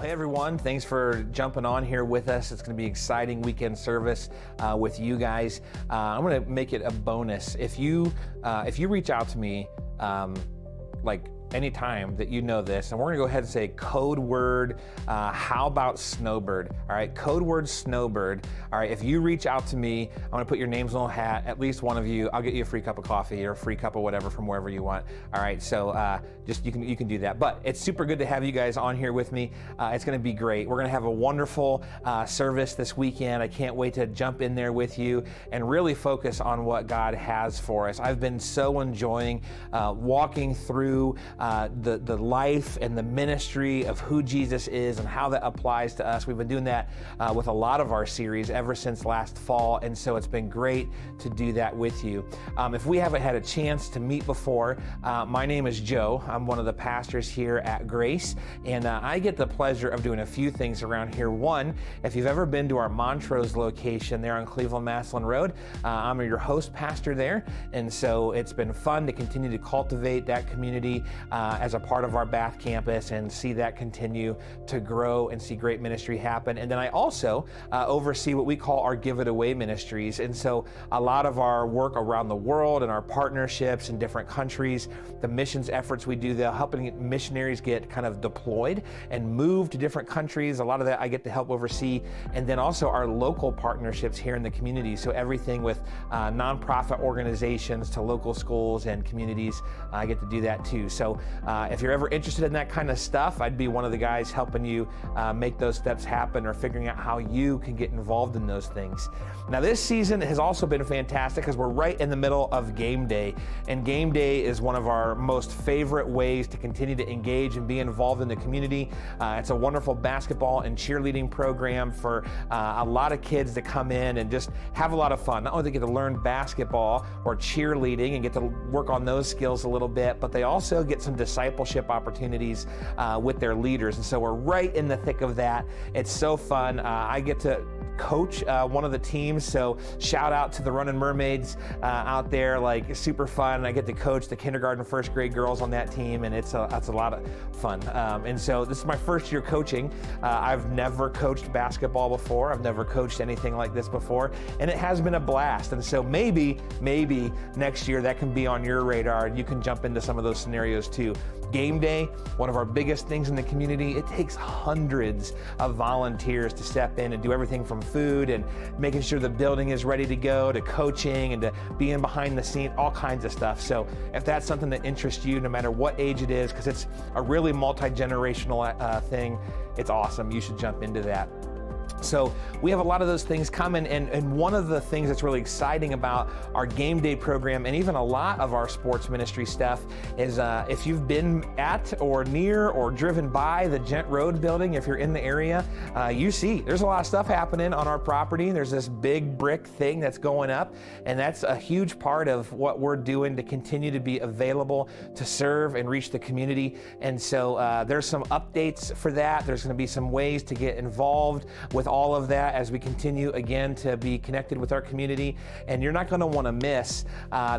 Hey everyone, thanks for jumping on here with us. It's going to be an exciting weekend service with you guys. I'm going to make it a bonus. If you reach out to me, like anytime that you know this, and we're gonna go ahead and say code word, how about snowbird? All right, code word snowbird. All right, if you reach out to me, I'm gonna put your names on a hat, at least one of you, I'll get you a free cup of coffee or a free cup of whatever from wherever you want. All right, so just you can do that. But it's super good to have you guys on here with me. It's gonna be great. We're gonna have a wonderful service this weekend. I can't wait to jump in there with you and really focus on what God has for us. I've been so enjoying walking through the life and the ministry of who Jesus is and how that applies to us. We've been doing that with a lot of our series ever since last fall, and so it's been great to do that with you. If we haven't had a chance to meet before, my name is Joe. I'm one of the pastors here at Grace, and I get the pleasure of doing a few things around here. One, if you've ever been to our Montrose location there on Cleveland-Massillon Road, I'm your host pastor there, and so it's been fun to continue to cultivate that community as a part of our Bath campus and see that continue to grow and see great ministry happen. And then I also oversee what we call our Give It Away ministries. And so a lot of our work around the world and our partnerships in different countries, the missions efforts we do, helping missionaries get kind of deployed and move to different countries. A lot of that I get to help oversee. And then also our local partnerships here in the community. So everything with nonprofit organizations to local schools and communities, I get to do that too. So if you're ever interested in that kind of stuff, I'd be one of the guys helping you make those steps happen or figuring out how you can get involved in those things. Now this season has also been fantastic because we're right in the middle of game day, and game day is one of our most favorite ways to continue to engage and be involved in the community. It's a wonderful basketball and cheerleading program for a lot of kids to come in and just have a lot of fun. Not only do they get to learn basketball or cheerleading and get to work on those skills a little bit, but they also get some discipleship opportunities with their leaders. And so we're right in the thick of that. It's so fun. I get to coach one of the teams, so shout out to the Running Mermaids out there, like super fun. I get to coach the kindergarten, first grade girls on that team, and it's a lot of fun. And so this is my first year coaching. I've never coached basketball before. I've never coached anything like this before, and it has been a blast. And so maybe next year that can be on your radar and you can jump into some of those scenarios too. Game day, one of our biggest things in the community. It takes hundreds of volunteers to step in and do everything from food and making sure the building is ready to go, to coaching and to being behind the scene, all kinds of stuff. So if that's something that interests you, no matter what age it is, because it's a really multi-generational thing, it's awesome. You should jump into that. So we have a lot of those things coming, and one of the things that's really exciting about our game day program and even a lot of our sports ministry stuff is if you've been at or near or driven by the Gent Road building, if you're in the area, you see there's a lot of stuff happening on our property. There's this big brick thing that's going up, and that's a huge part of what we're doing to continue to be available to serve and reach the community. And so there's some updates for that. There's going to be some ways to get involved with all of that as we continue again to be connected with our community. And you're not going to want to miss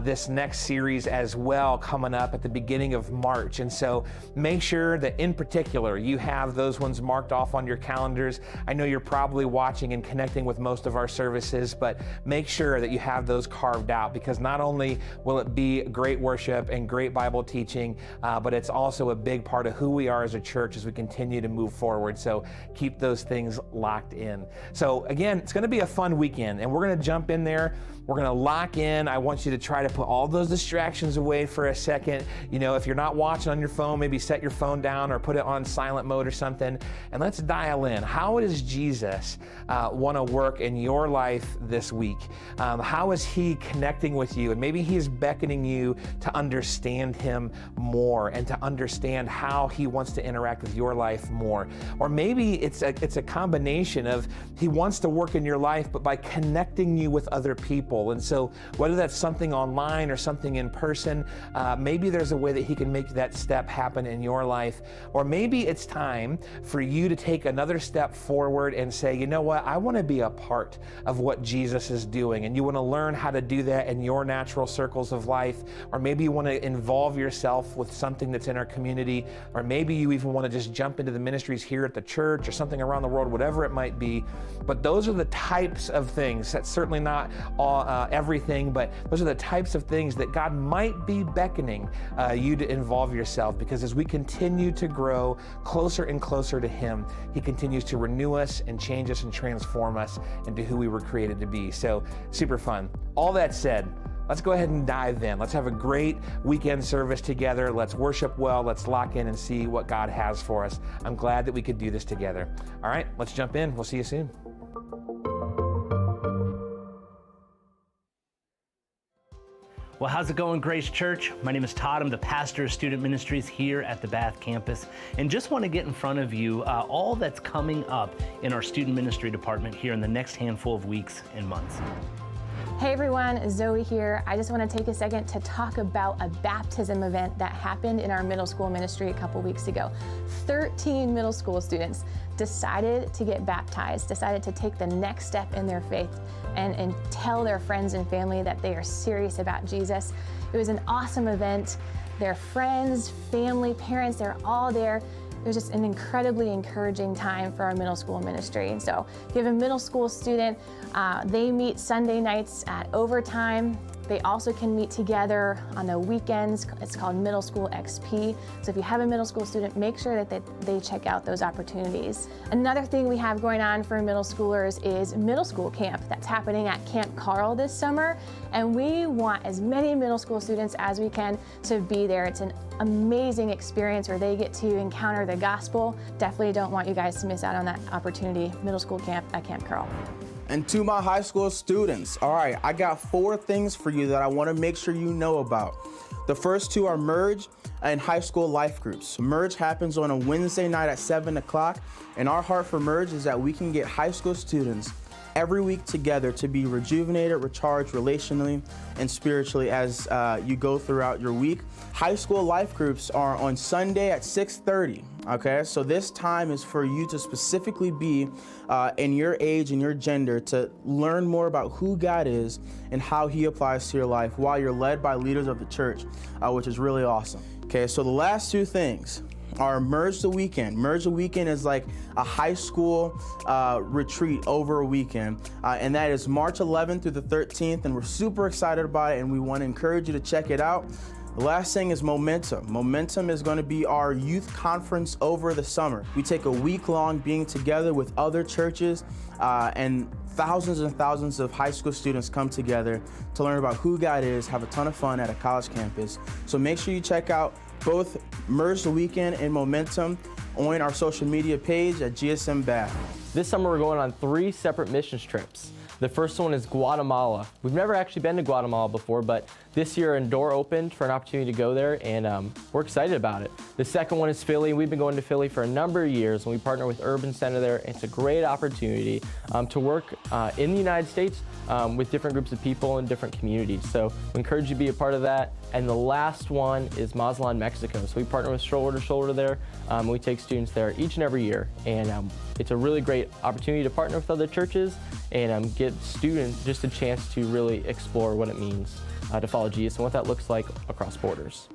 this next series as well, coming up at the beginning of March. And so make sure that in particular you have those ones marked off on your calendars. I know you're probably watching and connecting with most of our services, but make sure that you have those carved out, because not only will it be great worship and great Bible teaching, but it's also a big part of who we are as a church as we continue to move forward. So keep those things locked in. So again, it's going to be a fun weekend, and we're going to jump in there. We're going to lock in. I want you to try to put all those distractions away for a second. You know, if you're not watching on your phone, maybe set your phone down or put it on silent mode or something, and let's dial in. How does Jesus want to work in your life this week? How is he connecting with you? And maybe he's beckoning you to understand him more and to understand how he wants to interact with your life more. Or maybe it's a combination of he wants to work in your life, but by connecting you with other people people. And so whether that's something online or something in person, maybe there's a way that he can make that step happen in your life. Or maybe it's time for you to take another step forward and say, you know what, I want to be a part of what Jesus is doing. And you want to learn how to do that in your natural circles of life. Or maybe you want to involve yourself with something that's in our community. Or maybe you even want to just jump into the ministries here at the church or something around the world, whatever it might be. But those are the types of things. That's certainly not all, everything, but those are the types of things that God might be beckoning you to involve yourself, because as we continue to grow closer and closer to Him, He continues to renew us and change us and transform us into who we were created to be. So super fun. All that said, let's go ahead and dive in. Let's have a great weekend service together. Let's worship well. Let's lock in and see what God has for us. I'm glad that we could do this together. All right, let's jump in. We'll see you soon. Well, how's it going, Grace Church? My name is Todd. I'm the pastor of student ministries here at the Bath campus, and just want to get in front of you all that's coming up in our student ministry department here in the next handful of weeks and months. Hey everyone, Zoe here. I just want to take a second to talk about a baptism event that happened in our middle school ministry a couple weeks ago. 13 middle school students decided to get baptized, decided to take the next step in their faith and tell their friends and family that they are serious about Jesus. It was an awesome event. Their friends, family, parents, they're all there. It was just an incredibly encouraging time for our middle school ministry. And so if you have a middle school student, they meet Sunday nights at overtime. They also can meet together on the weekends. It's called Middle School XP. So if you have a middle school student, make sure that they check out those opportunities. Another thing we have going on for middle schoolers is middle school camp. That's happening at Camp Carl this summer. And we want as many middle school students as we can to be there. It's an amazing experience where they get to encounter the gospel. Definitely don't want you guys to miss out on that opportunity. Middle school camp at Camp Carl. And to my high school students, all right, I got 4 things for you that I want to make sure you know about. The first 2 are Merge and high school life groups. Merge happens on a Wednesday night at 7 o'clock, and our heart for Merge is that we can get high school students every week together to be rejuvenated, recharged relationally and spiritually as you go throughout your week. High school life groups are on Sunday at 6:30, okay? So this time is for you to specifically be in your age and your gender to learn more about who God is and how He applies to your life while you're led by leaders of the church, which is really awesome. Okay, so the last 2 things are Merge the Weekend. Merge the Weekend is like a high school retreat over a weekend, and that is March 11th through the 13th, and we're super excited about it, and we want to encourage you to check it out. The last thing is Momentum. Momentum is going to be our youth conference over the summer. We take a week long being together with other churches, and thousands of high school students come together to learn about who God is, have a ton of fun at a college campus. So make sure you check out both Merge the Weekend and Momentum on our social media page at GSM Bath. This summer we're going on 3 separate missions trips. The first one is Guatemala. We've never actually been to Guatemala before, but this year a door opened for an opportunity to go there, and we're excited about it. The second one is Philly. We've been going to Philly for a number of years, and we partner with Urban Center there. It's a great opportunity to work in the United States with different groups of people in different communities. So we encourage you to be a part of that. And the last one is Mazatlan, Mexico. So we partner with Shoulder to Shoulder there. We take students there each and every year, and it's a really great opportunity to partner with other churches and get students just a chance to really explore what it means to follow Jesus and what that looks like across borders.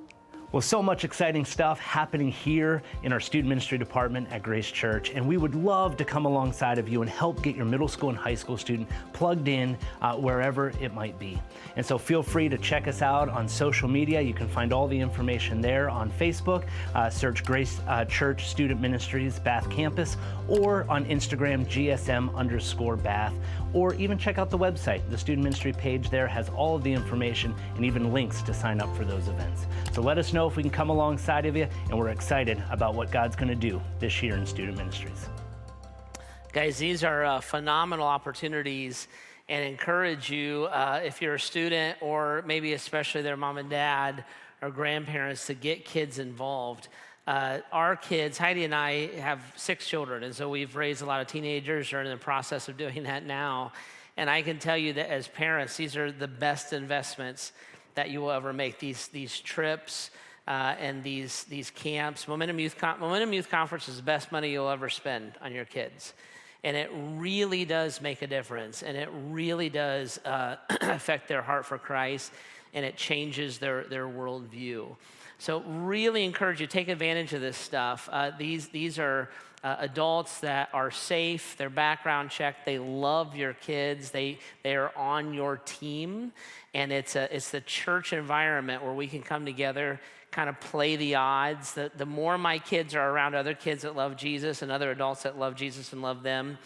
Well, so much exciting stuff happening here in our student ministry department at Grace Church, and we would love to come alongside of you and help get your middle school and high school student plugged in wherever it might be. And so feel free to check us out on social media. You can find all the information there on Facebook. Search Grace Church Student Ministries Bath Campus, or on Instagram, GSM_Bath, or even check out the website. The student ministry page there has all of the information and even links to sign up for those events. So let us know if we can come alongside of you, and we're excited about what God's going to do this year in student ministries. Guys, these are phenomenal opportunities, and encourage you, if you're a student or maybe especially their mom and dad or grandparents, to get kids involved. Our kids, Heidi and I have 6 children, and so we've raised a lot of teenagers. Are in the process of doing that now. And I can tell you that as parents, these are the best investments that you will ever make. These trips and these camps. Momentum Youth Conference is the best money you'll ever spend on your kids. And it really does make a difference. And it really does affect their heart for Christ. And it changes their worldview. So really encourage you, take advantage of this stuff. These are adults that are safe, they're background checked, they love your kids, they are on your team, and it's the church environment where we can come together, kind of play the odds. The more my kids are around other kids that love Jesus and other adults that love Jesus and love them,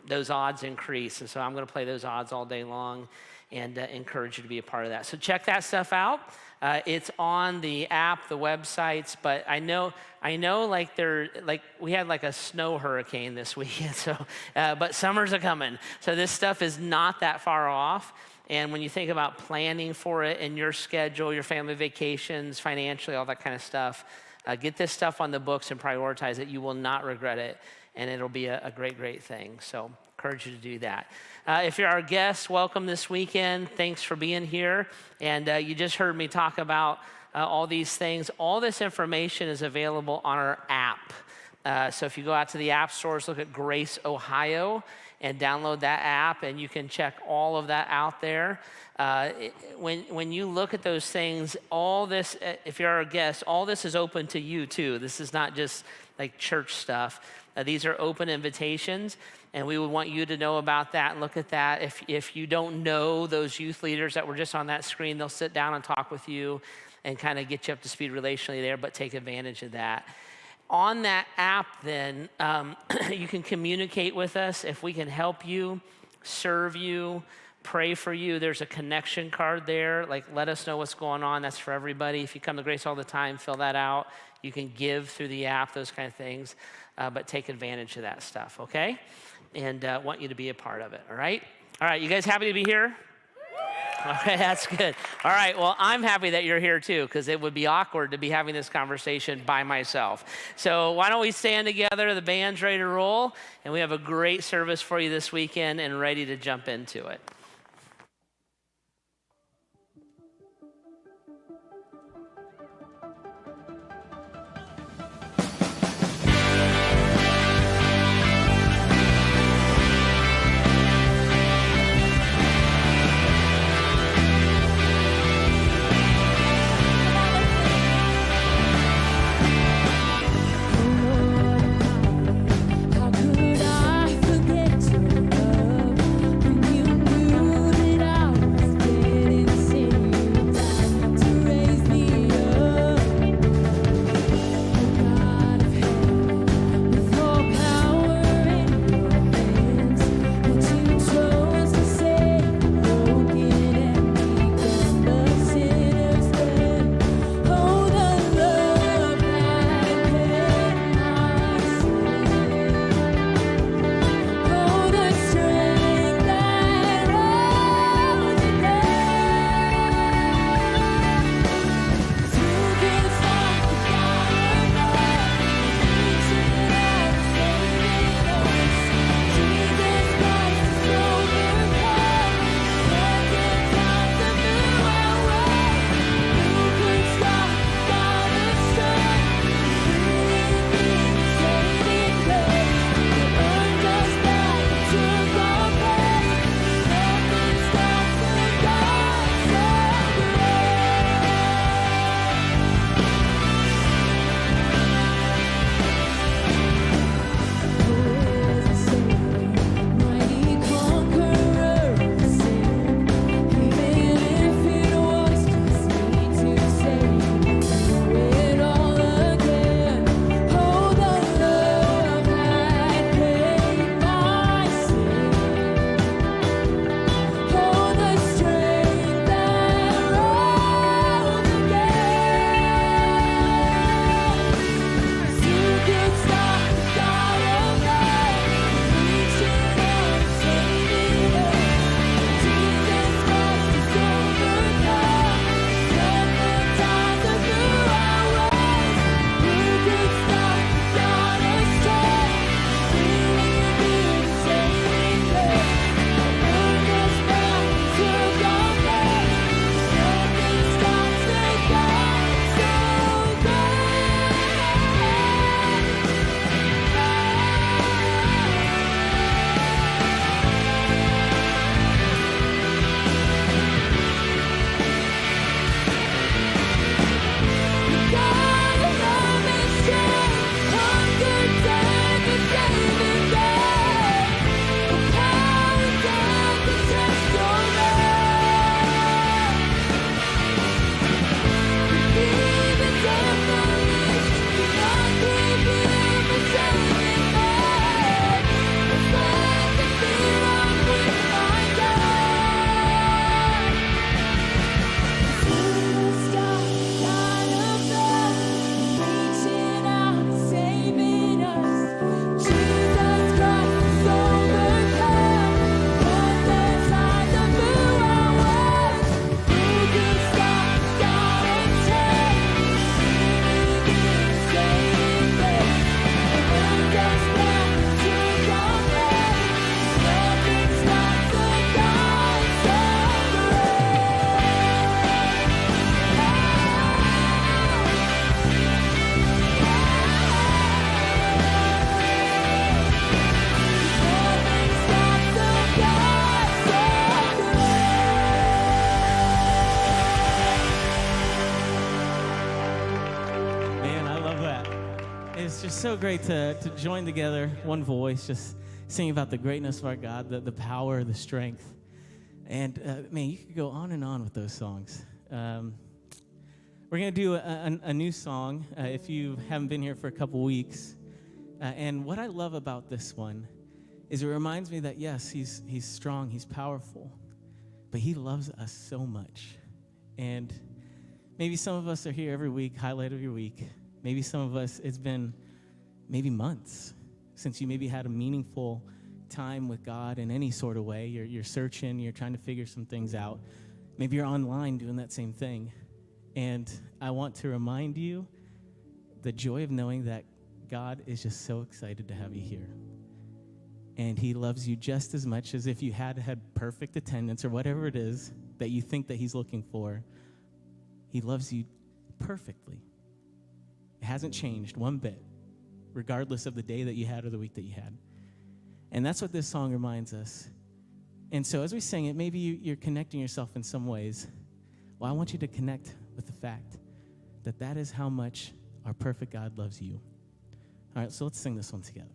those odds increase. And so I'm going to play those odds all day long and encourage you to be a part of that. So check that stuff out. It's on the app, the websites, but I know we had like a snow hurricane this weekend, so but summers are coming. So this stuff is not that far off. And when you think about planning for it in your schedule, your family vacations, financially, all that kind of stuff, get this stuff on the books and prioritize it. You will not regret it, and it'll be a great, great thing. So encourage you to do that. If you're our guest, welcome this weekend. Thanks for being here. And you just heard me talk about all these things. All this information is available on our app. So if you go out to the app stores, look at Grace Ohio and download that app, and you can check all of that out there. When you look at those things, all this, if you're our guest, all this is open to you too. This is not just like church stuff. These are open invitations, and we would want you to know about that and look at that. If you don't know those youth leaders that were just on that screen, they'll sit down and talk with you and kind of get you up to speed relationally there, but take advantage of that. On that app, then, you can communicate with us if we can help you, serve you, pray for you. There's a connection card there. Like, let us know what's going on. That's for everybody. If you come to Grace all the time, fill that out. You can give through the app, those kind of things. But take advantage of that stuff, okay? And want you to be a part of it, all right? All right, you guys happy to be here? Okay, that's good. All right, well, I'm happy that you're here too, because it would be awkward to be having this conversation by myself. So why don't we stand together? The band's ready to roll, and we have a great service for you this weekend and ready to jump into it. How could I forget your love when you knew it's just so great to join together, one voice, just singing about the greatness of our God, the power, the strength. And man, you could go on and on with those songs. We're going to do a new song if you haven't been here for a couple weeks. And what I love about this one is it reminds me that, yes, he's strong, he's powerful, but he loves us so much. And maybe some of us are here every week, highlight of your week. Maybe some of us, it's been maybe months since you maybe had a meaningful time with God in any sort of way. You're searching, you're trying to figure some things out. Maybe you're online doing that same thing. And I want to remind you the joy of knowing that God is just so excited to have you here. And he loves you just as much as if you had perfect attendance or whatever it is that you think that he's looking for. He loves you perfectly. It hasn't changed one bit, regardless of the day that you had or the week that you had. And that's what this song reminds us. And so as we sing it, maybe you're connecting yourself in some ways. Well, I want you to connect with the fact that that is how much our perfect God loves you. All right, so let's sing this one together.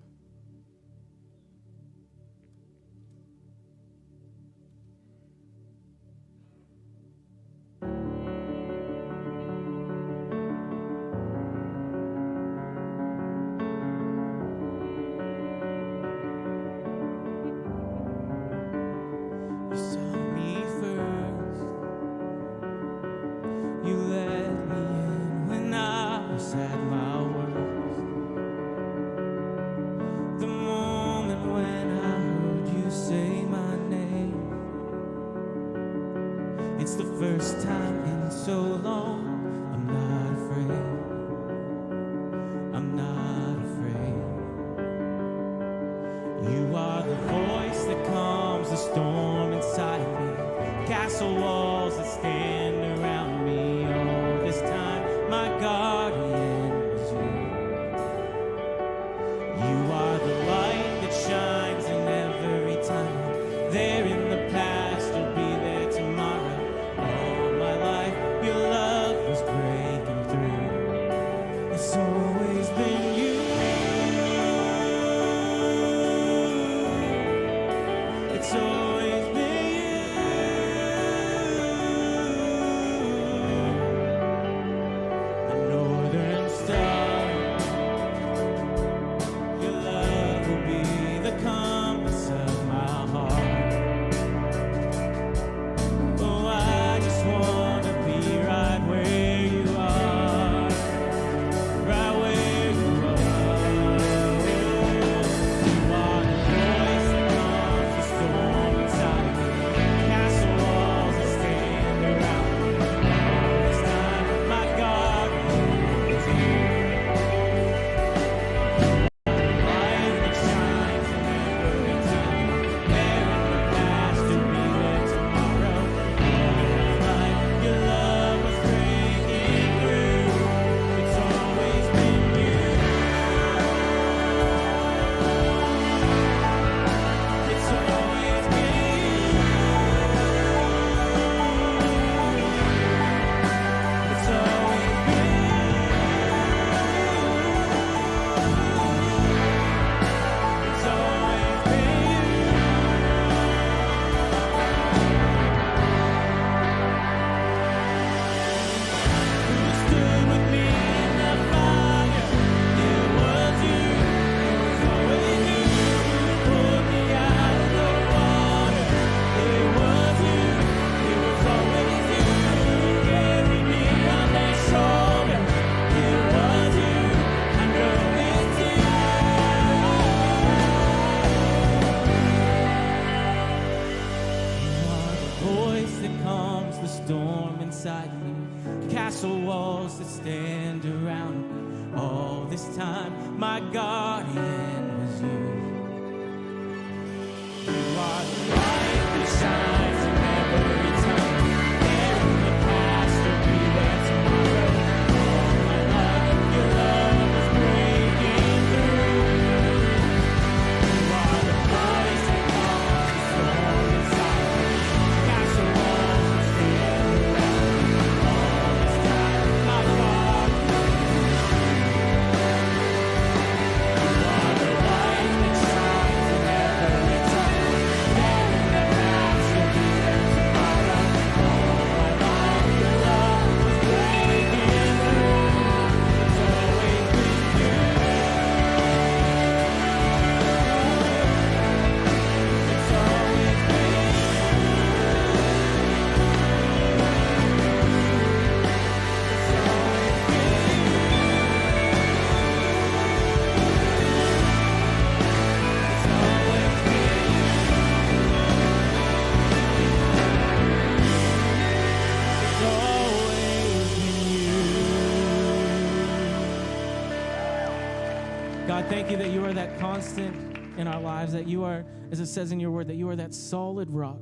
God, thank you that you are that constant in our lives, that you are, as it says in your word, that you are that solid rock.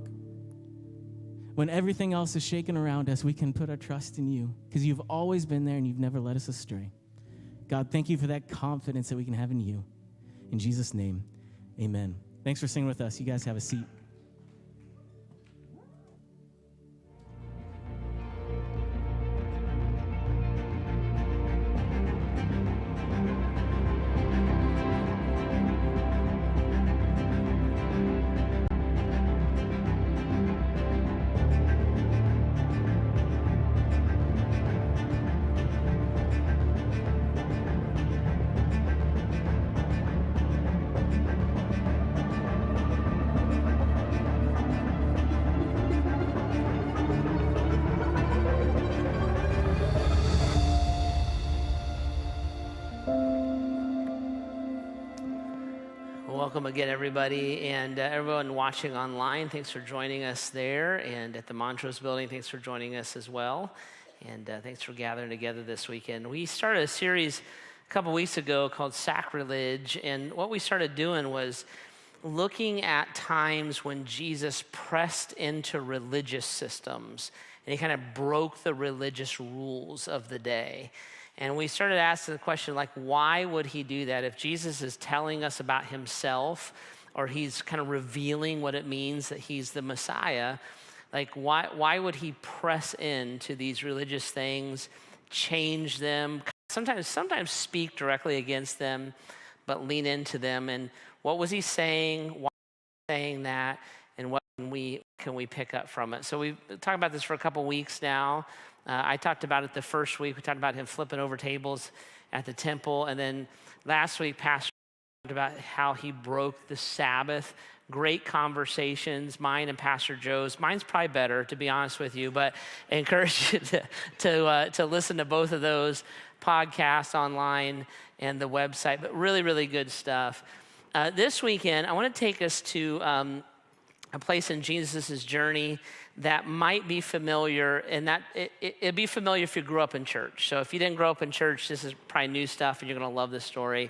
When everything else is shaken around us, we can put our trust in you because you've always been there and you've never led us astray. God, thank you for that confidence that we can have in you. In Jesus' name, amen. Thanks for singing with us. You guys have a seat. Welcome again, everybody, and everyone watching online. Thanks for joining us there, and at the Montrose Building, thanks for joining us as well, and thanks for gathering together this weekend. We started a series a couple weeks ago called Sacrilege, and what we started doing was looking at times when Jesus pressed into religious systems, and he kind of broke the religious rules of the day. And we started asking the question, like, why would he do that? If Jesus is telling us about himself, or he's kind of revealing what it means that he's the Messiah, like, why would he press into these religious things, change them, sometimes speak directly against them, but lean into them? And what was he saying? Why was he saying that? And what can we pick up from it? So we've talked about this for a couple weeks now. I talked about it the first week. We talked about him flipping over tables at the temple. And then last week, Pastor talked about how he broke the Sabbath. Great conversations, mine and Pastor Joe's. Mine's probably better, to be honest with you, but I encourage you to listen to both of those podcasts online and the website. But really, really good stuff. This weekend, I want to take us to a place in Jesus' journey that might be familiar, and that it'd be familiar if you grew up in church. So if you didn't grow up in church, this is probably new stuff, and you're going to love this story.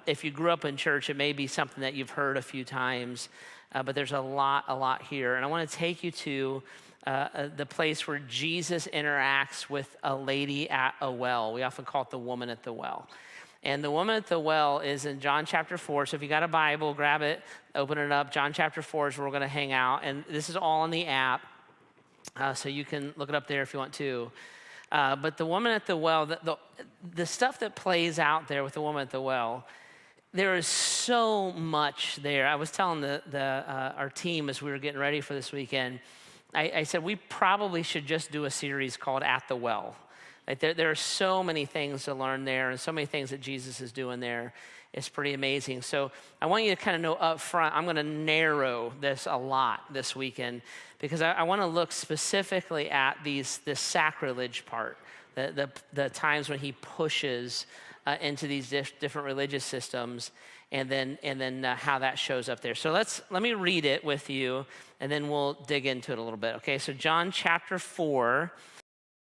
If you grew up in church, it may be something that you've heard a few times, but there's a lot here. And I want to take you to the place where Jesus interacts with a lady at a well. We often call it the woman at the well. And the woman at the well is in John chapter 4. So if you got a Bible, grab it, open it up. John chapter 4 is where we're going to hang out. And this is all on the app, so you can look it up there if you want to. But the woman at the well, the stuff that plays out there with the woman at the well, there is so much there. I was telling our team as we were getting ready for this weekend, I said we probably should just do a series called At the Well. Like there are so many things to learn there and so many things that Jesus is doing there. It's pretty amazing. So I want you to kind of know up front, I'm going to narrow this a lot this weekend because I want to look specifically at this sacrilege part, the times when he pushes into these different religious systems and then how that shows up there. So let me read it with you and then we'll dig into it a little bit. Okay, so John chapter 4,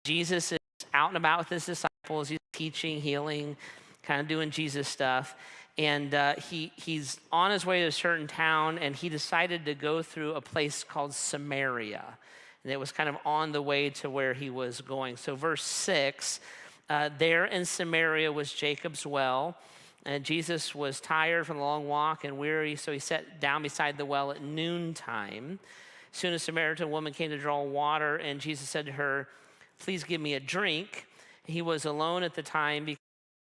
Jesus is out and about with his disciples. He's teaching, healing, kind of doing Jesus stuff. And he's on his way to a certain town, and he decided to go through a place called Samaria. And it was kind of on the way to where he was going. So verse 6, there in Samaria was Jacob's well. And Jesus was tired from the long walk and weary, so he sat down beside the well at noontime. Soon a Samaritan woman came to draw water, and Jesus said to her, "Please give me a drink." He was alone at the time because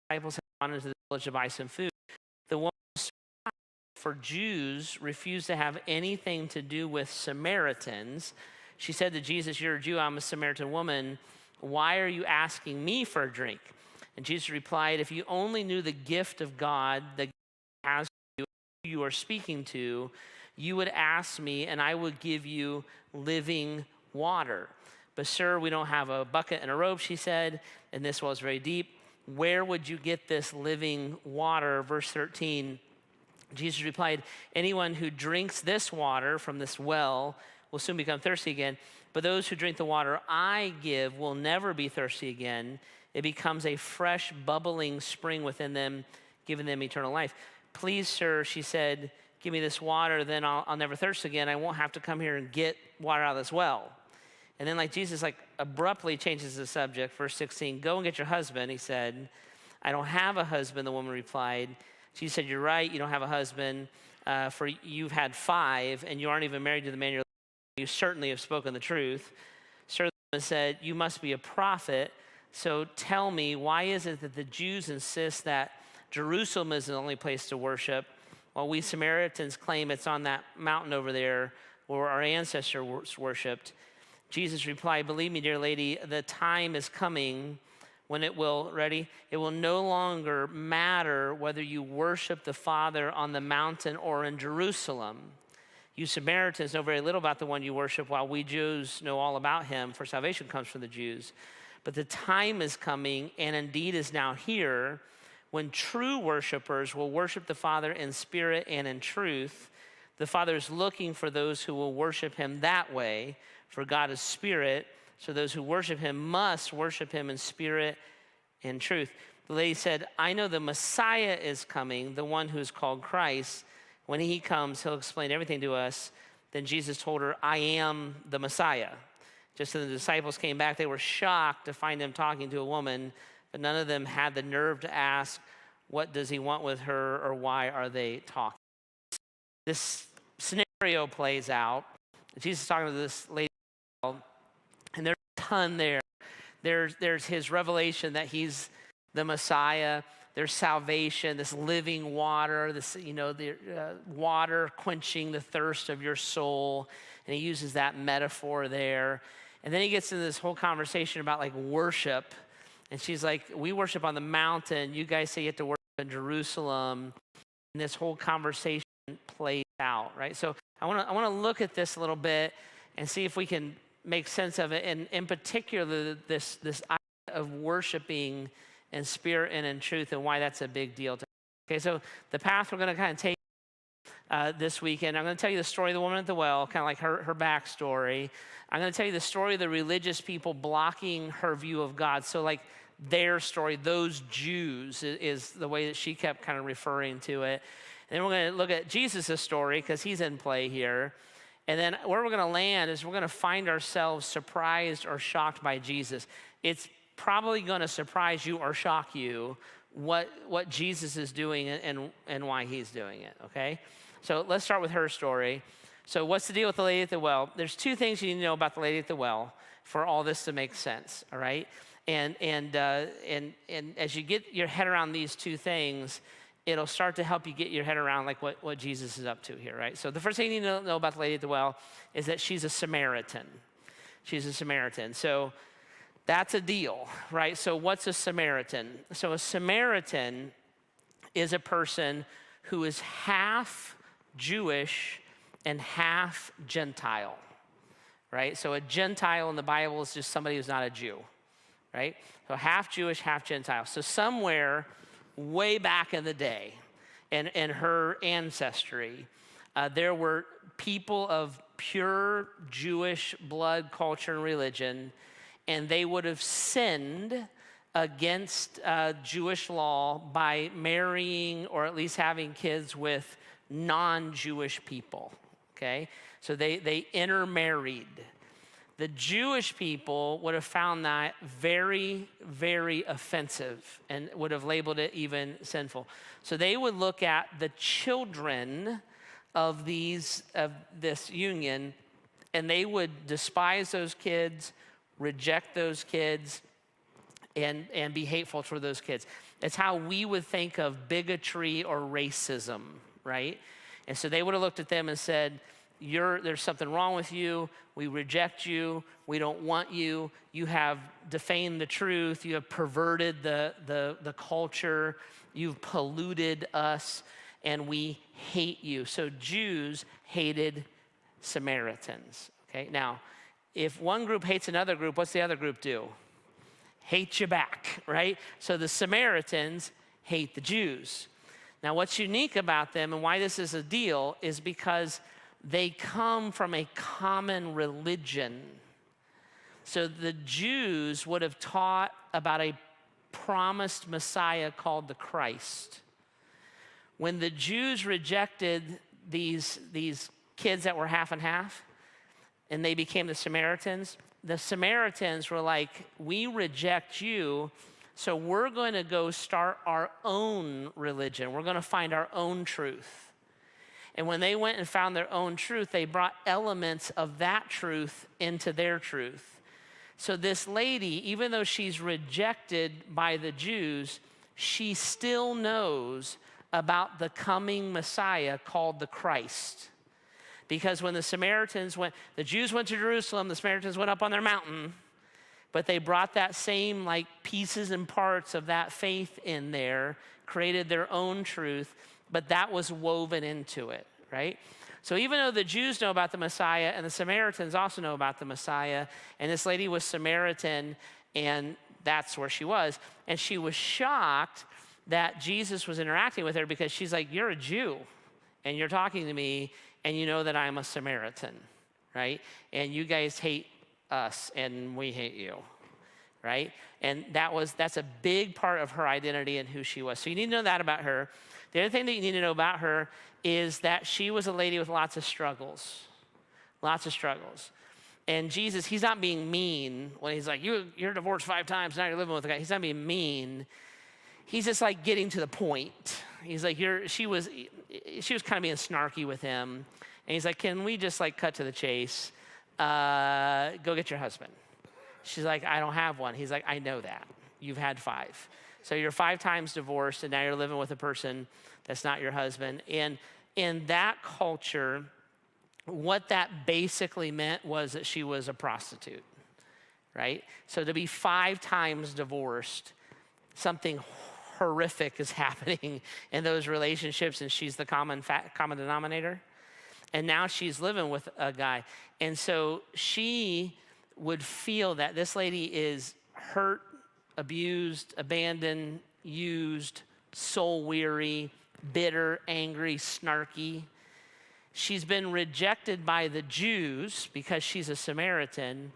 the disciples had gone into the village to buy some food. The woman, for Jews, refused to have anything to do with Samaritans. She said to Jesus, "You're a Jew, I'm a Samaritan woman. Why are you asking me for a drink?" And Jesus replied, "If you only knew the gift of God that has you are speaking to, you would ask me, and I would give you living water. But sir, we don't have a bucket and a rope," she said, and this was very deep. "Where would you get this living water?" Verse 13, Jesus replied, "Anyone who drinks this water from this well will soon become thirsty again. But those who drink the water I give will never be thirsty again. It becomes a fresh, bubbling spring within them, giving them eternal life. Please, sir, she said, give me this water, then I'll never thirst again. I won't have to come here and get water out of this well. And then Jesus abruptly changes the subject. Verse 16, go and get your husband, he said. I don't have a husband, the woman replied. She said, you're right, you don't have a husband, for you've had 5, and you aren't even married to the man you're with. You certainly have spoken the truth. Sir, the woman said, you must be a prophet. So tell me, why is it that the Jews insist that Jerusalem is the only place to worship, while we Samaritans claim it's on that mountain over there where our ancestors worshipped? Jesus replied, believe me, dear lady, the time is coming when it will no longer matter whether you worship the Father on the mountain or in Jerusalem. You Samaritans know very little about the one you worship, while we Jews know all about him, for salvation comes from the Jews. But the time is coming, and indeed is now here, when true worshipers will worship the Father in spirit and in truth. The Father is looking for those who will worship him that way, for God is spirit, so those who worship him must worship him in spirit and truth. The lady said, I know the Messiah is coming, the one who is called Christ. When he comes, he'll explain everything to us. Then Jesus told her, I am the Messiah. Just as the disciples came back, they were shocked to find him talking to a woman, but none of them had the nerve to ask, what does he want with her, or why are they talking? This scenario plays out. Jesus is talking to this lady, and there's a ton there. There's his revelation that he's the Messiah. There's salvation, this living water, the water quenching the thirst of your soul. And he uses that metaphor there. And then he gets into this whole conversation about worship. And she's like, we worship on the mountain. You guys say you have to worship in Jerusalem. And this whole conversation plays out, right? So I want to look at this a little bit and see if we can make sense of it. And in particular, this idea of worshiping in spirit and in truth, and why that's a big deal. Okay, so the path we're going to kind of take this weekend, I'm going to tell you the story of the woman at the well, kind of like her backstory. I'm going to tell you the story of the religious people blocking her view of God. So their story, those Jews, is the way that she kept kind of referring to it. And then we're going to look at Jesus' story, because he's in play here. And then where we're going to land is we're going to find ourselves surprised or shocked by Jesus. It's probably going to surprise you or shock you what Jesus is doing and why he's doing it, okay? So let's start with her story. So what's the deal with the lady at the well? There's 2 things you need to know about the lady at the well for all this to make sense, all right? And as you get your head around these 2 things, it'll start to help you get your head around what Jesus is up to here, right? So the first thing you need to know about the lady at the well is that she's a Samaritan. She's a Samaritan. So that's a deal, right? So what's a Samaritan? So a Samaritan is a person who is half Jewish and half Gentile, right? So a Gentile in the Bible is just somebody who's not a Jew, right? So half Jewish, half Gentile. So somewhere way back in the day, in her ancestry, there were people of pure Jewish blood, culture, and religion, and they would have sinned against Jewish law by marrying or at least having kids with non-Jewish people, okay? So they intermarried. The Jewish people would have found that very, very offensive and would have labeled it even sinful. So they would look at the children of this union, and they would despise those kids, reject those kids, and be hateful toward those kids. It's how we would think of bigotry or racism, right? And so they would have looked at them and said, there's something wrong with you. We reject you. We don't want you. You have defamed the truth. You have perverted the culture. You've polluted us, and we hate you. So Jews hated Samaritans, okay? Now, if one group hates another group, what's the other group do? Hate you back, right? So the Samaritans hate the Jews. Now, what's unique about them and why this is a deal is because they come from a common religion. So the Jews would have taught about a promised Messiah called the Christ. When the Jews rejected these kids that were half and half, and they became the Samaritans were like, we reject you, so we're going to go start our own religion. We're going to find our own truth. And when they went and found their own truth, they brought elements of that truth into their truth. So this lady, even though she's rejected by the Jews, she still knows about the coming Messiah called the Christ. Because when the Jews went to Jerusalem, the Samaritans went up on their mountain, but they brought that same like pieces and parts of that faith in there, created their own truth, but that was woven into it, right? So even though the Jews know about the Messiah and the Samaritans also know about the Messiah, and this lady was Samaritan, and that's where she was, and she was shocked that Jesus was interacting with her because she's like, you're a Jew, and you're talking to me, and you know that I'm a Samaritan, right? And you guys hate us, and we hate you, right? And that's a big part of her identity and who she was. So you need to know that about her. The other thing that you need to know about her is that she was a lady with lots of struggles. And Jesus, he's not being mean when he's like, you're divorced 5 times, now you're living with a guy. He's not being mean. He's just like getting to the point. He's like, she was kind of being snarky with him. And he's like, can we just like cut to the chase? Go get your husband. She's like, I don't have one. He's like, I know that. You've had 5. So you're 5 times divorced, and now you're living with a person that's not your husband. And in that culture, what that basically meant was that she was a prostitute, right? So to be 5 times divorced, something horrific is happening in those relationships, and she's the common denominator. And now she's living with a guy. And so she would feel that this lady is hurt, abused, abandoned, used, soul weary, bitter, angry, snarky. She's been rejected by the Jews because she's a Samaritan.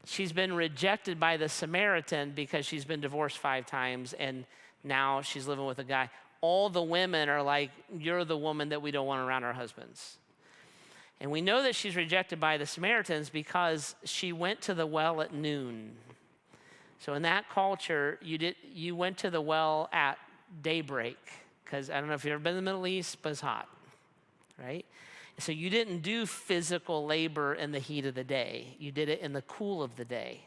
She's been rejected by the Samaritan because she's been divorced 5 times, and now she's living with a guy. All the women are like, you're the woman that we don't want around our husbands. And we know that she's rejected by the Samaritans because she went to the well at noon. So in that culture, you went to the well at daybreak, because I don't know if you've ever been in the Middle East, but it's hot, right? So you didn't do physical labor in the heat of the day. You did it in the cool of the day,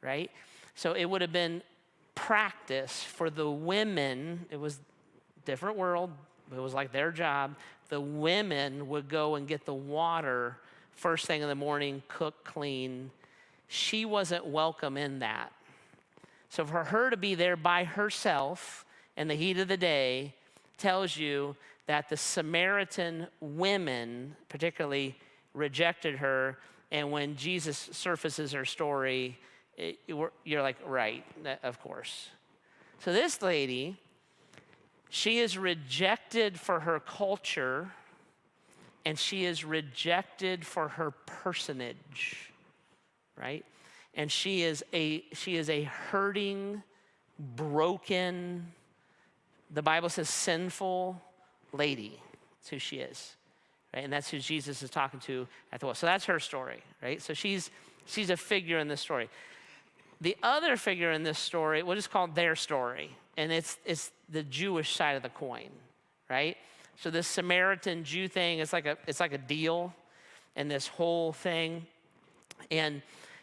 right? So it would have been practice for the women. It was a different world. It was like their job. The women would go and get the water first thing in the morning, cook, clean. She wasn't welcome in that. So for her to be there by herself in the heat of the day tells you that the Samaritan women particularly rejected her. And when Jesus surfaces her story, you're like, right, of course. So this lady, she is rejected for her culture, and she is rejected for her personage, right? And she is a hurting, broken, the Bible says sinful lady. That's who she is, right? And that's who Jesus is talking to at the well. So that's her story, right? So she's a figure in this story. The other figure in this story, we'll just call it their story, and it's the Jewish side of the coin, right? So this Samaritan Jew thing, it's like a deal, and this whole thing. And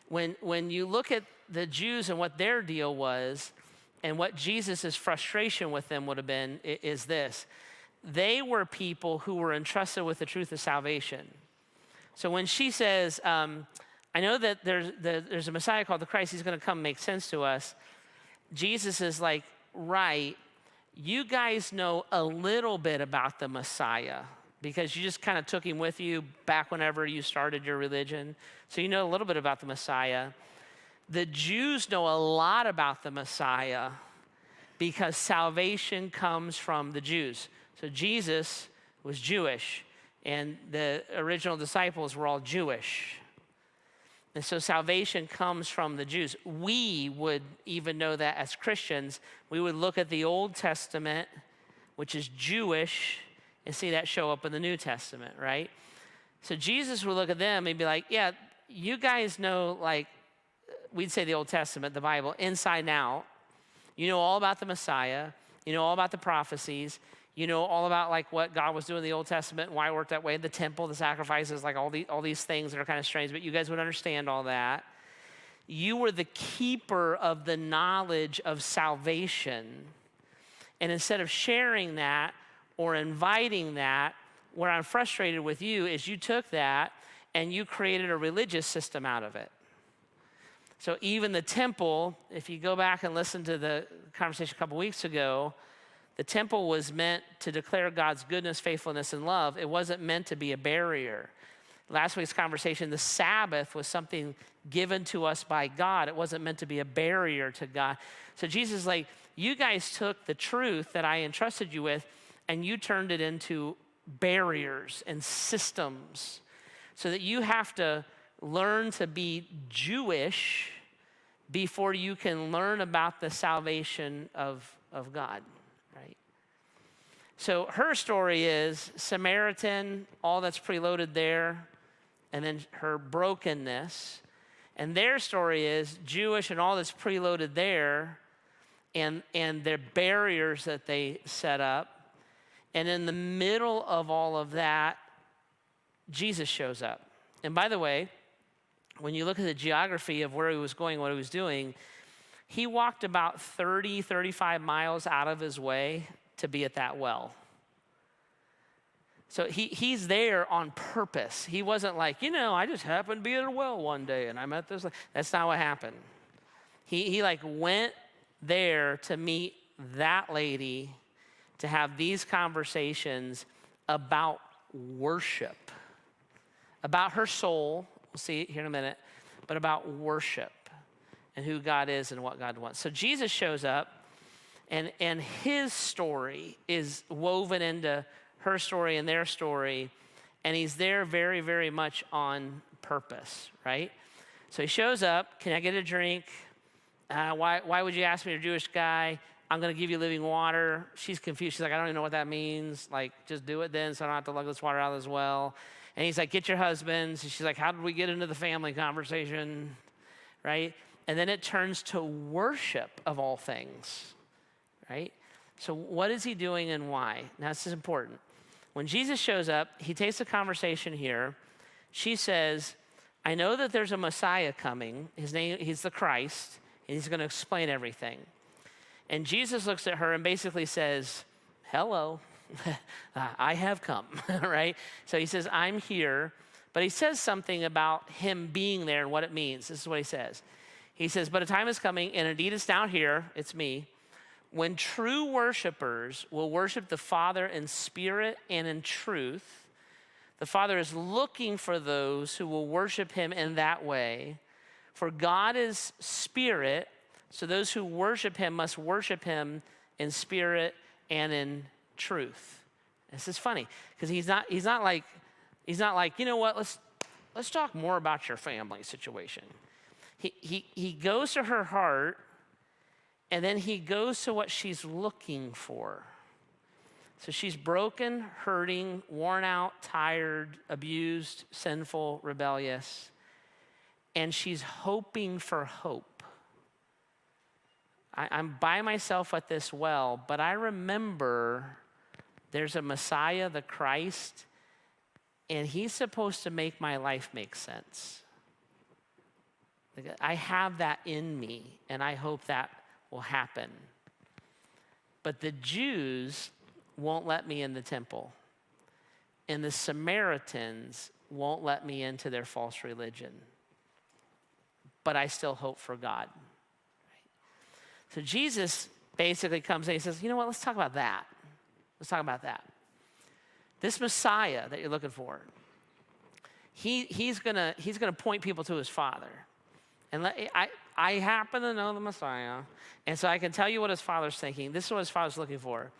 when you look at the Jews and what their deal was, and what Jesus' frustration with them would have been, is this: they were people who were entrusted with the truth of salvation. So when she says, I know that there's a Messiah called the Christ, he's going to come make sense to us. Jesus is like, right, you guys know a little bit about the Messiah because you just kind of took him with you back whenever you started your religion. So you know a little bit about the Messiah. The Jews know a lot about the Messiah because salvation comes from the Jews. So Jesus was Jewish, and the original disciples were all Jewish. And so salvation comes from the Jews. We would even know that as Christians. We would look at the Old Testament which is Jewish, and see that show up in the New Testament, right? So Jesus would look at them and be like, yeah, you guys know, like, we'd say the Old Testament, the Bible, inside and out. You know all about the Messiah. You know all about the prophecies. You know all about like what God was doing in the Old Testament and why it worked that way, the temple, the sacrifices, like all these things that are kind of strange, but you guys would understand all that. You were the keeper of the knowledge of salvation. And instead of sharing that or inviting that, where I'm frustrated with you is you took that and you created a religious system out of it. So even the temple, if you go back and listen to the conversation a couple weeks ago, the temple was meant to declare God's goodness, faithfulness, and love. It wasn't meant to be a barrier. Last week's conversation, the Sabbath was something given to us by God. It wasn't meant to be a barrier to God. So Jesus is like, you guys took the truth that I entrusted you with and you turned it into barriers and systems so that you have to learn to be Jewish before you can learn about the salvation of God, right? So her story is Samaritan, all that's preloaded there, and then her brokenness. And their story is Jewish and all that's preloaded there, and their barriers that they set up. And in the middle of all of that, Jesus shows up. And by the way, when you look at the geography of where he was going, what he was doing, he walked about 30, 35 miles out of his way to be at that well. So he's there on purpose. He wasn't like, I just happened to be at a well one day and I met this. That's not what happened. He like went there to meet that lady, to have these conversations about worship, about her soul. We'll see it here in a minute, but about worship and who God is and what God wants. So Jesus shows up, and his story is woven into her story and their story, and he's there very, very much on purpose, right? So he shows up. Can I get a drink? Why would you ask me, you're a Jewish guy? I'm going to give you living water. She's confused. She's like, I don't even know what that means. Like, just do it then so I don't have to lug this water out of this well. And he's like, get your husbands. And she's like, how did we get into the family conversation, right? And then it turns to worship of all things, right? So what is he doing and why? Now, this is important. When Jesus shows up, he takes the conversation here. She says, I know that there's a Messiah coming. He's the Christ, and he's going to explain everything. And Jesus looks at her and basically says, hello, I have come, right? So he says, I'm here. But he says something about him being there and what it means. This is what he says. He says, but a time is coming, and indeed it's down here, it's me, when true worshipers will worship the Father in spirit and in truth. The Father is looking for those who will worship him in that way. For God is spirit, so those who worship him must worship him in spirit and in truth. This is funny because he's not like, you know what, let's talk more about your family situation. He goes to her heart, and then he goes to what she's looking for. So she's broken, hurting, worn out, tired, abused, sinful, rebellious, and she's hoping for hope. I'm by myself at this well, but I remember there's a Messiah, the Christ, and he's supposed to make my life make sense. I have that in me, and I hope that will happen. But the Jews won't let me in the temple, and the Samaritans won't let me into their false religion. But I still hope for God. So Jesus basically comes and he says, you know what, let's talk about that. Let's talk about that. This Messiah that you're looking for, he's gonna point people to his Father. And I happen to know the Messiah, and so I can tell you what his Father's thinking. This is what his Father's looking for.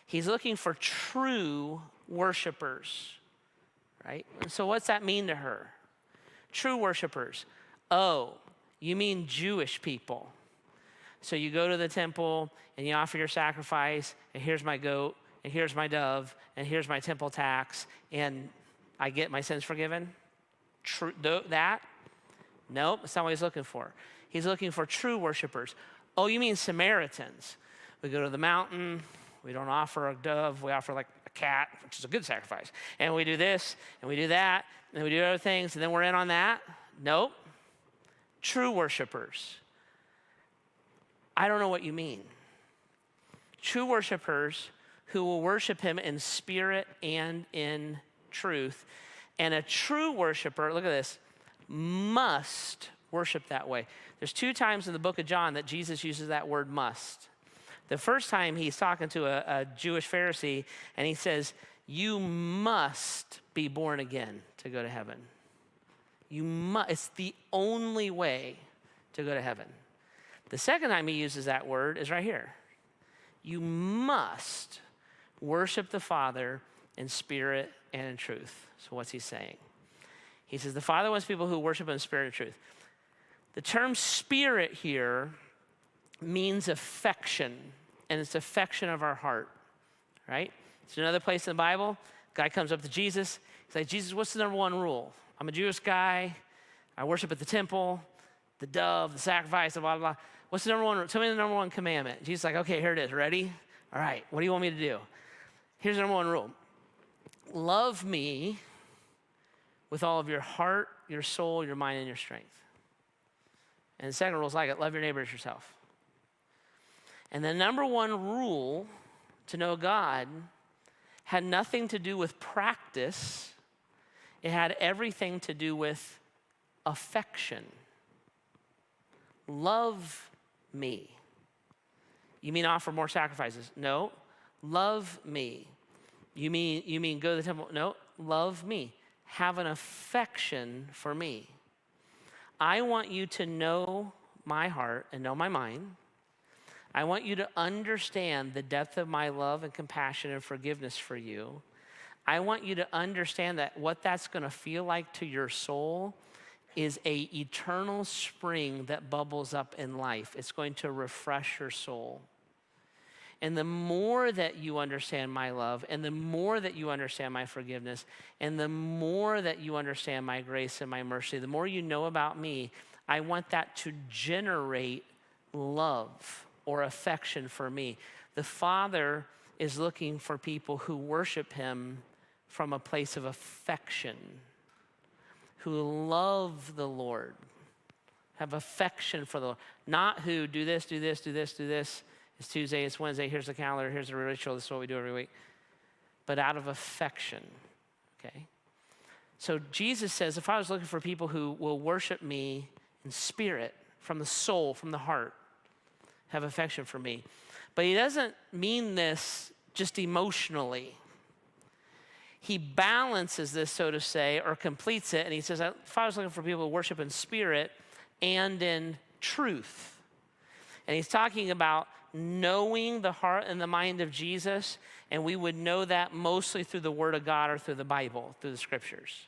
He's looking for true worshipers, right? And so what's that mean to her? True worshipers. Oh, you mean Jewish people. So you go to the temple and you offer your sacrifice, and here's my goat, and here's my dove, and here's my temple tax, and I get my sins forgiven? That? Nope, that's not what he's looking for. He's looking for true worshipers. Oh, you mean Samaritans? We go to the mountain, we don't offer a dove, we offer like a cat, which is a good sacrifice. And we do this, and we do that, and we do other things, and then we're in on that? Nope. True worshipers. I don't know what you mean. True worshipers who will worship him in spirit and in truth. And a true worshiper, look at this, must worship that way. There's 2 times in the book of John that Jesus uses that word must. The first time he's talking to a Jewish Pharisee, and he says, you must be born again to go to heaven. You must. It's the only way to go to heaven. The second time he uses that word is right here. You must worship the Father in spirit and in truth. So what's he saying? He says the Father wants people who worship in spirit and truth. The term spirit here means affection, and it's affection of our heart, right? It's another place in the Bible. Guy comes up to Jesus. He's like, Jesus, what's the number 1 rule? I'm a Jewish guy. I worship at the temple, the dove, the sacrifice, blah, blah, blah. What's the number 1 rule? Tell me the number 1 commandment. Jesus is like, okay, here it is. Ready? All right, what do you want me to do? Here's the number 1 rule. Love me with all of your heart, your soul, your mind, and your strength. And the second rule is like it. Love your neighbor as yourself. And the number 1 rule to know God had nothing to do with practice. It had everything to do with affection. Love me. You mean offer more sacrifices? No. Love me. You mean go to the temple? No. Love me. Have an affection for me. I want you to know my heart and know my mind. I want you to understand the depth of my love and compassion and forgiveness for you. I want you to understand that what that's going to feel like to your soul is an eternal spring that bubbles up in life. It's going to refresh your soul. And the more that you understand my love, and the more that you understand my forgiveness, and the more that you understand my grace and my mercy, the more you know about me, I want that to generate love or affection for me. The Father is looking for people who worship him from a place of affection, who love the Lord, have affection for the Lord, not who do this, do this, do this, do this. It's Tuesday, it's Wednesday, here's the calendar, here's the ritual, this is what we do every week. But out of affection, okay? So Jesus says, if I was looking for people who will worship me in spirit, from the soul, from the heart, have affection for me. But he doesn't mean this just emotionally. He balances this, so to say, or completes it, and he says, if I was looking for people who worship in spirit and in truth. And he's talking about knowing the heart and the mind of Jesus, and we would know that mostly through the Word of God or through the Bible, through the Scriptures,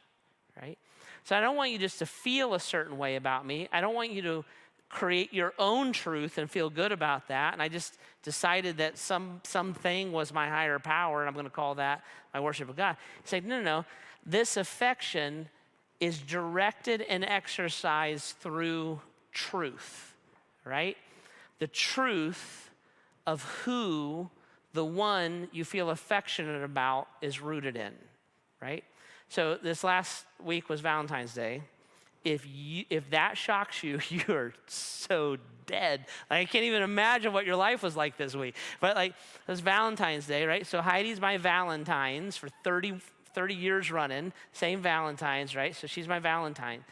right? So I don't want you just to feel a certain way about me. I don't want you to create your own truth and feel good about that. And I just decided that something was my higher power, and I'm going to call that my worship of God. He's like, no. This affection is directed and exercised through truth, right? The truth of who the one you feel affectionate about is rooted in, right? So this last week was Valentine's Day. If that shocks you, you're so dead. Like, I can't even imagine what your life was like this week. But like, it was Valentine's Day, right? So Heidi's my Valentine's for 30 years running, same Valentine's, right? So she's my Valentine.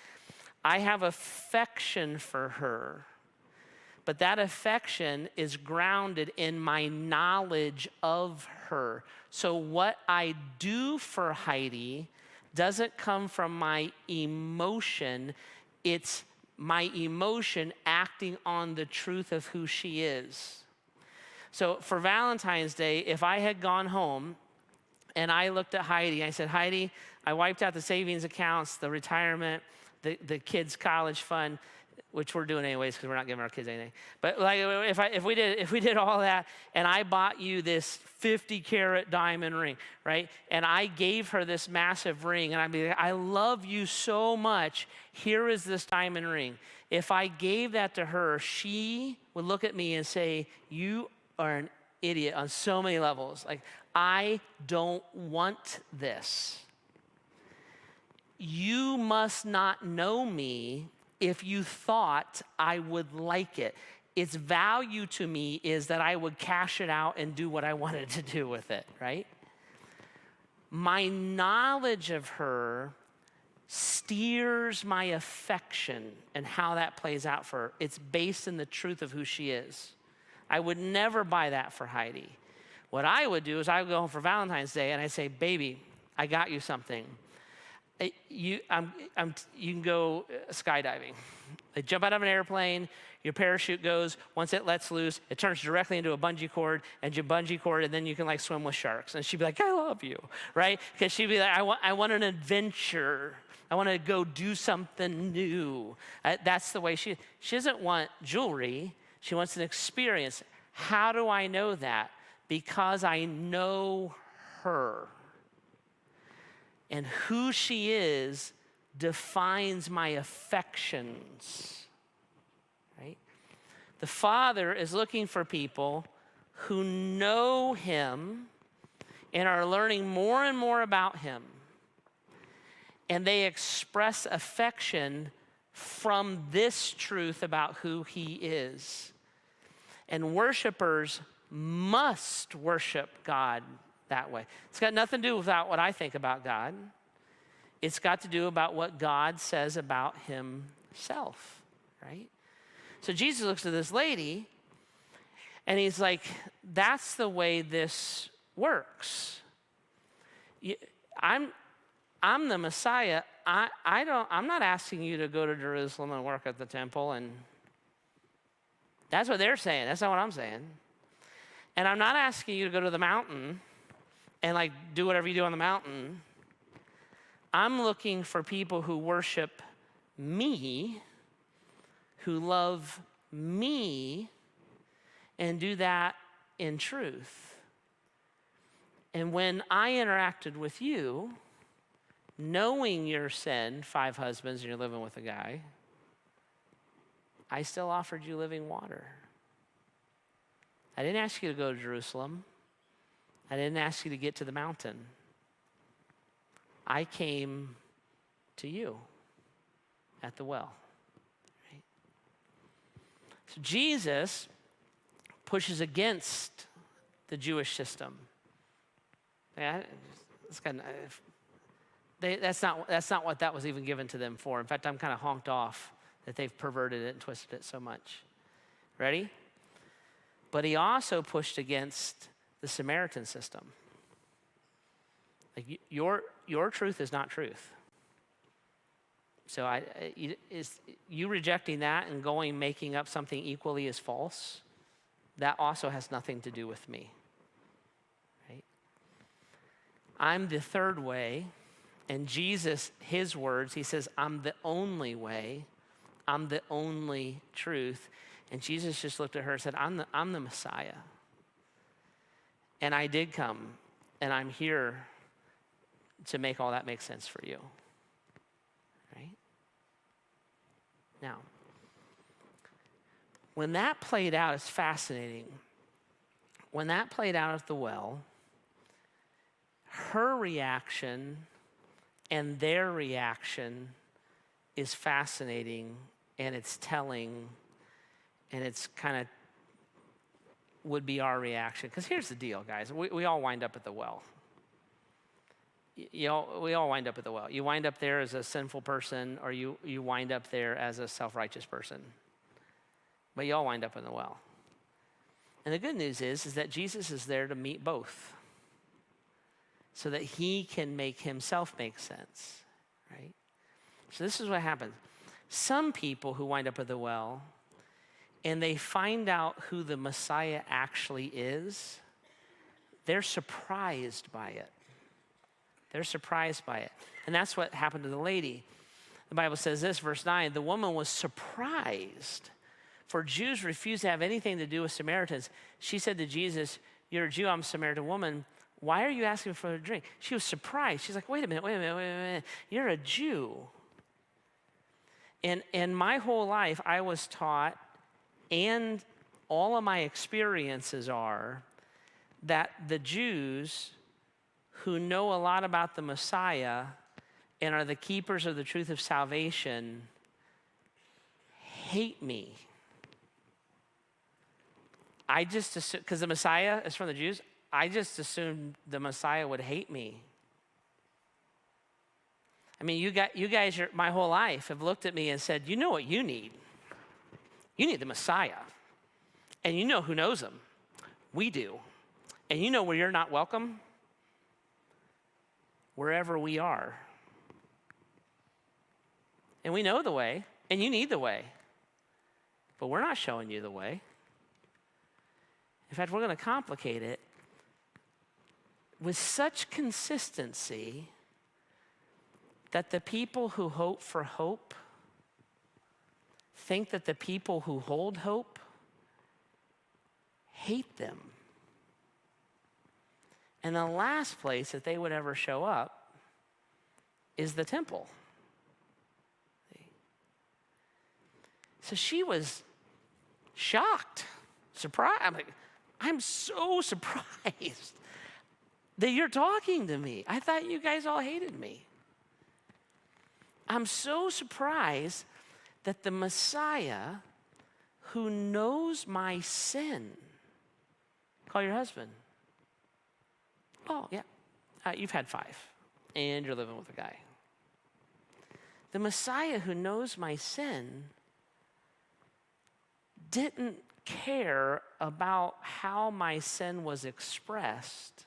I have affection for her. But that affection is grounded in my knowledge of her. So what I do for Heidi doesn't come from my emotion. It's my emotion acting on the truth of who she is. So for Valentine's Day, if I had gone home and I looked at Heidi, I said, Heidi, I wiped out the savings accounts, the retirement, the kids' college fund. which we're doing anyways because we're not giving our kids anything. But like if we did all that, and I bought you this 50-carat diamond ring, right? And I gave her this massive ring, and I'd be like, I love you so much. Here is this diamond ring. If I gave that to her, she would look at me and say, you are an idiot on so many levels. Like, I don't want this. You must not know me if you thought I would like it. Its value to me is that I would cash it out and do what I wanted to do with it, right? My knowledge of her steers my affection and how that plays out for her. It's based in the truth of who she is. I would never buy that for Heidi. What I would do is I would go home for Valentine's Day and I say, baby, I got you something. You can go skydiving. They jump out of an airplane, your parachute goes, once it lets loose, it turns directly into a bungee cord, and you bungee cord, and then you can like swim with sharks. And she'd be like, I love you, right? Because she'd be like, I want an adventure. I want to go do something new. That's the way she doesn't want jewelry. She wants an experience. How do I know that? Because I know her. And who she is defines my affections, right? The Father is looking for people who know him and are learning more and more about him. And they express affection from this truth about who he is. And worshipers must worship God that way. It's got nothing to do with what I think about God. It's got to do about what God says about himself, right? So Jesus looks at this lady and he's like, that's the way this works. I'm the Messiah. I'm not asking you to go to Jerusalem and work at the temple, and that's what they're saying. That's not what I'm saying. And I'm not asking you to go to the mountain and like do whatever you do on the mountain. I'm looking for people who worship me, who love me, and do that in truth. And when I interacted with you, knowing your sin, 5 husbands and you're living with a guy, I still offered you living water. I didn't ask you to go to Jerusalem. I didn't ask you to get to the mountain. I came to you at the well. Right? So Jesus pushes against the Jewish system. That's not what that was even given to them for. In fact, I'm kind of honked off that they've perverted it and twisted it so much. Ready? But he also pushed against the Samaritan system. Like your truth is not truth. So you rejecting that and going making up something equally as false, that also has nothing to do with me. Right? I'm the third way, and Jesus, his words, he says, I'm the only way, I'm the only truth. And Jesus just looked at her and said, I'm the Messiah. And I did come, and I'm here to make all that make sense for you. Right? Now, when that played out, it's fascinating. When that played out at the well, her reaction and their reaction is fascinating, and it's telling, and it's kind of would be our reaction. Because here's the deal, guys. We all wind up at the well. We all wind up at the well. You wind up there as a sinful person, or you wind up there as a self-righteous person. But you all wind up in the well. And the good news is that Jesus is there to meet both, so that he can make himself make sense, right? So this is what happens. Some people who wind up at the well, and they find out who the Messiah actually is, they're surprised by it. They're surprised by it. And that's what happened to the lady. The Bible says this, verse 9, the woman was surprised, for Jews refused to have anything to do with Samaritans. She said to Jesus, you're a Jew, I'm a Samaritan woman. Why are you asking for a drink? She was surprised. She's like, wait a minute. You're a Jew. And my whole life, I was taught, and all of my experiences are, that the Jews who know a lot about the Messiah and are the keepers of the truth of salvation hate me. I just assume, because the Messiah is from the Jews, I just assumed the Messiah would hate me. I mean, you guys, my whole life have looked at me and said, you know what you need? You need the Messiah. And you know who knows him? We do. And you know where you're not welcome? Wherever we are. And we know the way, and you need the way. But we're not showing you the way. In fact, we're going to complicate it with such consistency that the people who hope for hope think that the people who hold hope hate them. And the last place that they would ever show up is the temple. So she was shocked, surprised. I'm so surprised that you're talking to me. I thought you guys all hated me. I'm so surprised that the Messiah who knows my sin, call your husband. Oh, yeah, you've had 5, and you're living with a guy. The Messiah who knows my sin didn't care about how my sin was expressed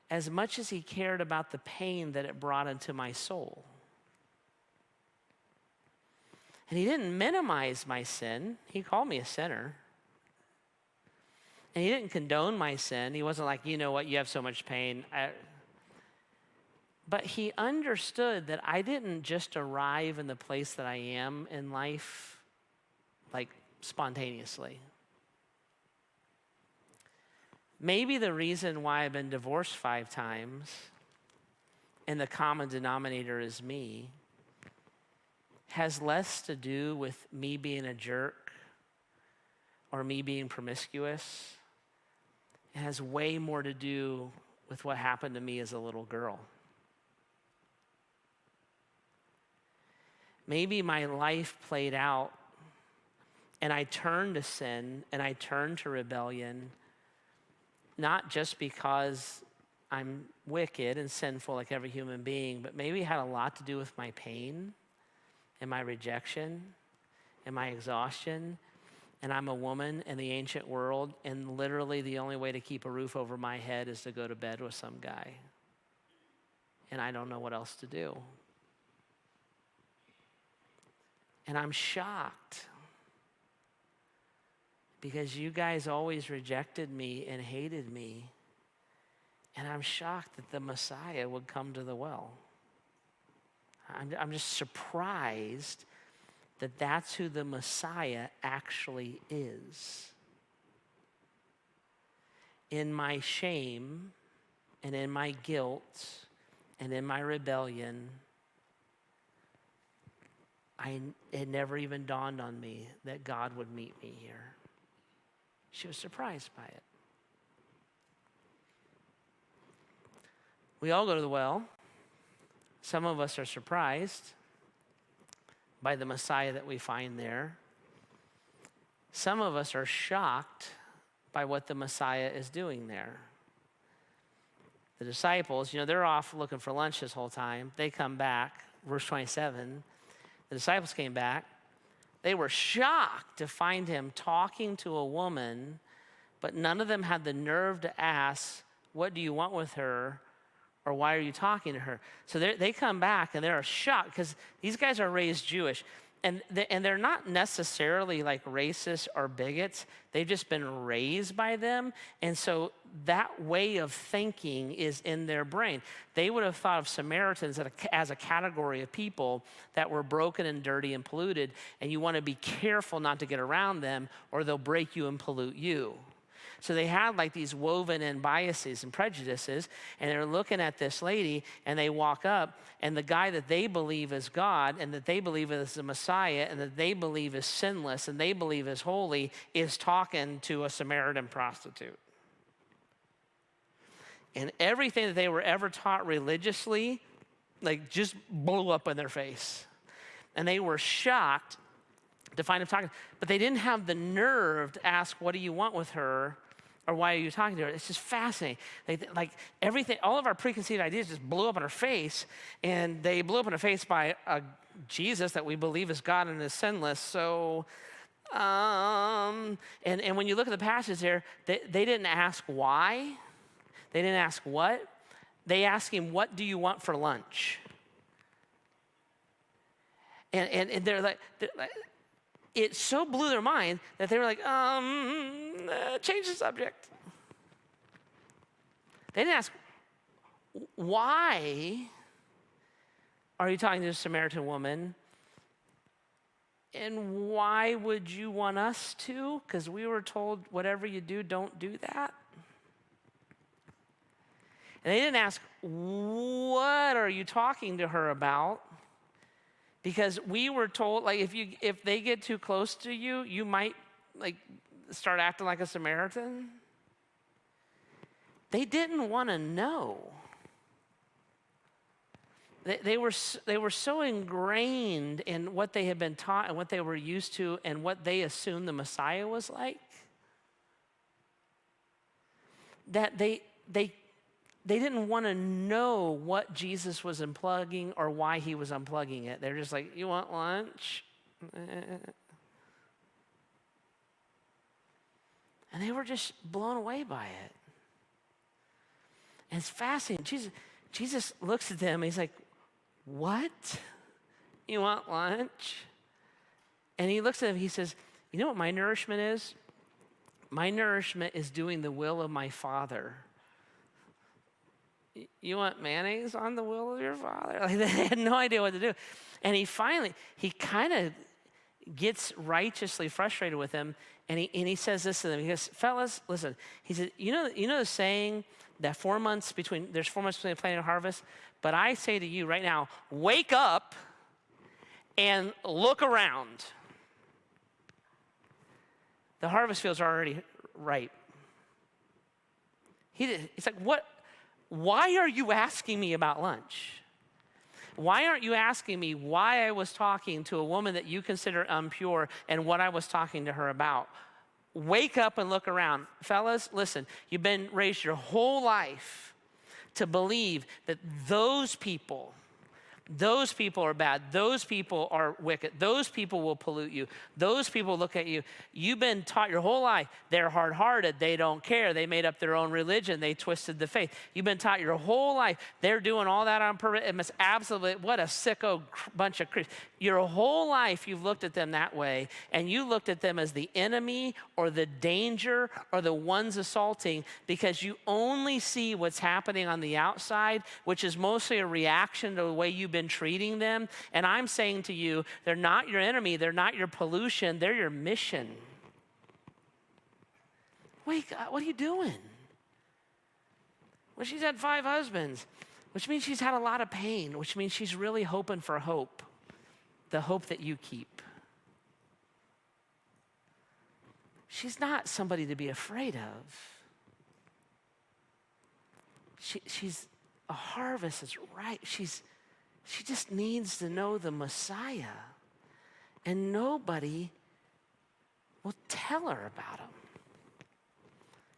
as much as he cared about the pain that it brought into my soul. And he didn't minimize my sin. He called me a sinner. And he didn't condone my sin. He wasn't like, you know what, you have so much pain. But he understood that I didn't just arrive in the place that I am in life, like spontaneously. Maybe the reason why I've been divorced 5 times and the common denominator is me has less to do with me being a jerk or me being promiscuous. It has way more to do with what happened to me as a little girl. Maybe my life played out and I turned to sin and I turned to rebellion, not just because I'm wicked and sinful like every human being, but maybe it had a lot to do with my pain and my rejection and my exhaustion. And I'm a woman in the ancient world, and literally the only way to keep a roof over my head is to go to bed with some guy. And I don't know what else to do. And I'm shocked because you guys always rejected me and hated me. And I'm shocked that the Messiah would come to the well. I'm just surprised that that's who the Messiah actually is. In my shame and in my guilt and in my rebellion, it never even dawned on me that God would meet me here. She was surprised by it. We all go to the well. Some of us are surprised by the Messiah that we find there. Some of us are shocked by what the Messiah is doing there. The disciples, they're off looking for lunch this whole time. They come back, verse 27. The disciples came back. They were shocked to find him talking to a woman, but none of them had the nerve to ask, what do you want with her? Or why are you talking to her? So they come back and they're shocked because these guys are raised Jewish. And they're not necessarily like racist or bigots. They've just been raised by them. And so that way of thinking is in their brain. They would have thought of Samaritans as a category of people that were broken and dirty and polluted, and you want to be careful not to get around them or they'll break you and pollute you. So they had like these woven in biases and prejudices, and they're looking at this lady, and they walk up, and the guy that they believe is God, and that they believe is the Messiah, and that they believe is sinless, and they believe is holy, is talking to a Samaritan prostitute. And everything that they were ever taught religiously, like just blew up in their face. And they were shocked to find him talking, but they didn't have the nerve to ask, what do you want with her? Or why are you talking to her? It's just fascinating. Like everything, all of our preconceived ideas just blew up in her face, and they blew up in her face by a Jesus that we believe is God and is sinless. So, and when you look at the passage there, they didn't ask why. They didn't ask what. They asked him, what do you want for lunch? And they're like it so blew their mind that they were like, change the subject. They didn't ask, why are you talking to a Samaritan woman? And why would you want us to? Because we were told, whatever you do, don't do that. And they didn't ask, what are you talking to her about? Because we were told, like, if they get too close to you, you might like start acting like a Samaritan. They didn't want to know. They were so ingrained in what they had been taught and what they were used to and what they assumed the Messiah was like, that they didn't want to know what Jesus was unplugging or why he was unplugging it. They're just like, you want lunch? And they were just blown away by it. And it's fascinating. Jesus looks at them and he's like, what? You want lunch? And he looks at them, he says, you know what my nourishment is? My nourishment is doing the will of my Father. You want mayonnaise on the will of your Father? Like, they had no idea what to do. And he kind of gets righteously frustrated with them, and he says this to them. He goes, fellas, listen. He said, you know the saying that there's 4 months between the planting and harvest? But I say to you right now, wake up and look around. The harvest fields are already ripe. He's like, what? Why are you asking me about lunch? Why aren't you asking me why I was talking to a woman that you consider impure and what I was talking to her about? Wake up and look around. Fellas, listen, you've been raised your whole life to believe that those people are bad. Those people are wicked. Those people will pollute you. Those people look at you. You've been taught your whole life they're hard-hearted. They don't care. They made up their own religion. They twisted the faith. You've been taught your whole life they're doing all that on purpose. It's absolutely, what a sicko bunch of Christians. Your whole life you've looked at them that way, and you looked at them as the enemy or the danger or the ones assaulting because you only see what's happening on the outside, which is mostly a reaction to the way you've been treating them. And I'm saying to you, they're not your enemy, they're not your pollution, they're your mission. Wake up, what are you doing? Well, she's had 5 husbands, which means she's had a lot of pain, which means she's really hoping for hope, the hope that you keep. She's not somebody to be afraid of. She's a harvest is right. She just needs to know the Messiah. And nobody will tell her about him.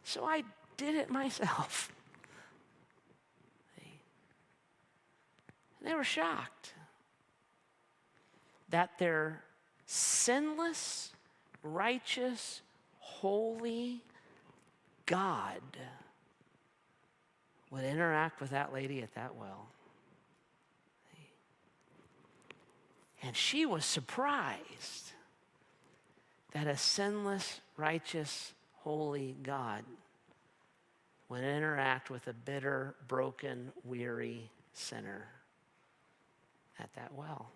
So I did it myself. And they were shocked that their sinless, righteous, holy God would interact with that lady at that well. And she was surprised that a sinless, righteous, holy God would interact with a bitter, broken, weary sinner at that well.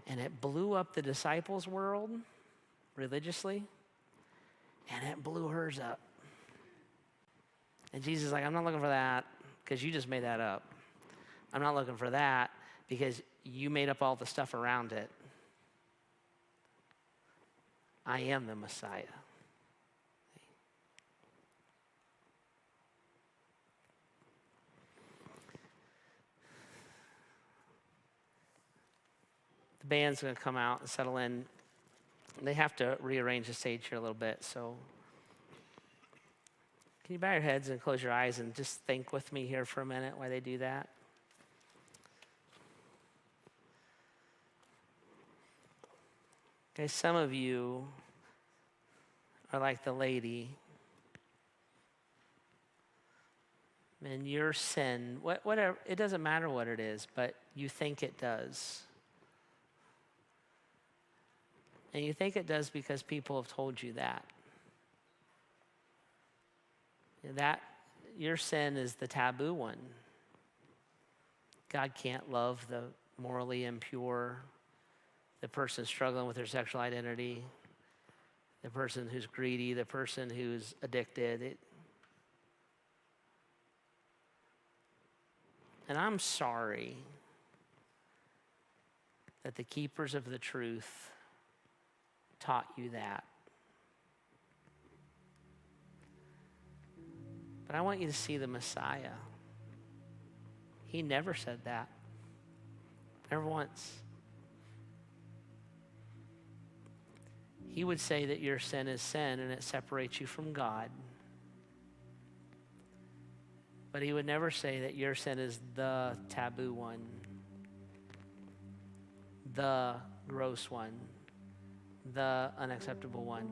And it blew up the disciples' world religiously, and it blew hers up. And Jesus is like, I'm not looking for that because you just made that up. I'm not looking for that because you made up all the stuff around it. I am the Messiah. The band's going to come out and settle in. They have to rearrange the stage here a little bit, so can you bow your heads and close your eyes and just think with me here for a minute while they do that? Okay, some of you are like the lady, and your sin, whatever, it doesn't matter what it is, but you think it does. And you think it does because people have told you that. That your sin is the taboo one. God can't love the morally impure, the person struggling with their sexual identity, the person who's greedy, the person who's addicted. And I'm sorry that the keepers of the truth taught you that. But I want you to see the Messiah. He never said that. Never once. He would say that your sin is sin and it separates you from God. But he would never say that your sin is the taboo one, the gross one, the unacceptable one.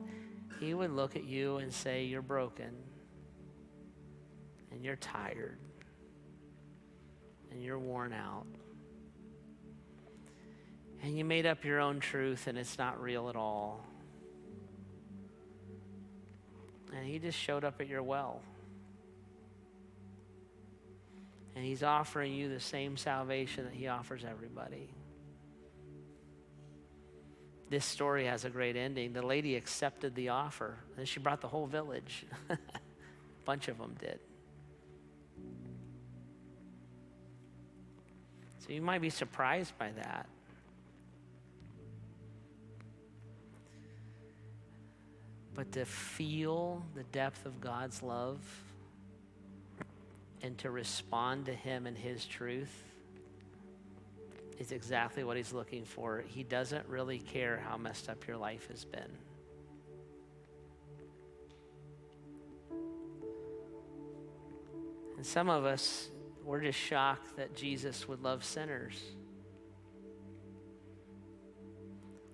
He would look at you and say, you're broken, and you're tired, and you're worn out, and you made up your own truth and it's not real at all. And he just showed up at your well. And he's offering you the same salvation that he offers everybody. This story has a great ending. The lady accepted the offer, and she brought the whole village. A bunch of them did. So you might be surprised by that. But to feel the depth of God's love and to respond to him and his truth is exactly what he's looking for. He doesn't really care how messed up your life has been. And some of us, we're just shocked that Jesus would love sinners.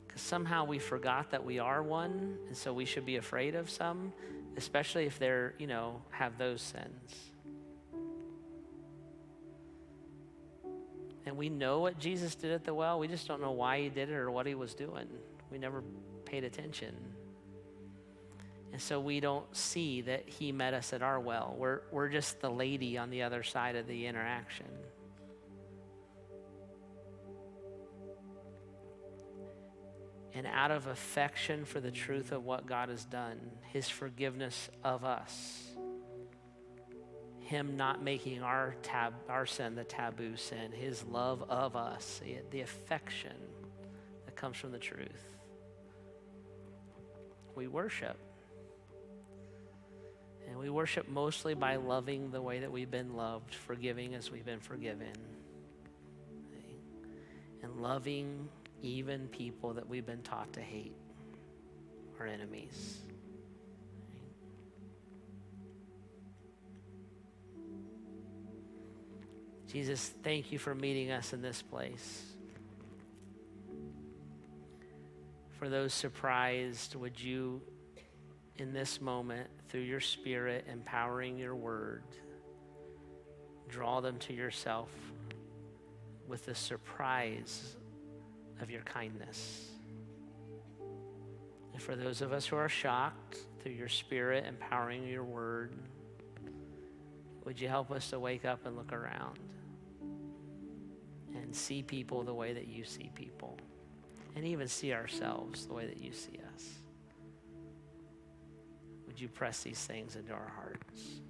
Because somehow we forgot that we are one, and so we should be afraid of some, especially if they're, have those sins. And we know what Jesus did at the well. We just don't know why he did it or what he was doing. We never paid attention. And so we don't see that he met us at our well. We're just the lady on the other side of the interaction. And out of affection for the truth of what God has done, his forgiveness of us, him not making our sin the taboo sin, his love of us, the affection that comes from the truth. We worship. And we worship mostly by loving the way that we've been loved, forgiving as we've been forgiven, and loving even people that we've been taught to hate, our enemies. Jesus, thank you for meeting us in this place. For those surprised, would you, in this moment, through your Spirit, empowering your word, draw them to yourself. with the surprise of your kindness. And for those of us who are shocked through your Spirit empowering your word, would you help us to wake up and look around and see people the way that you see people, and even see ourselves the way that you see us? Would you press these things into our hearts?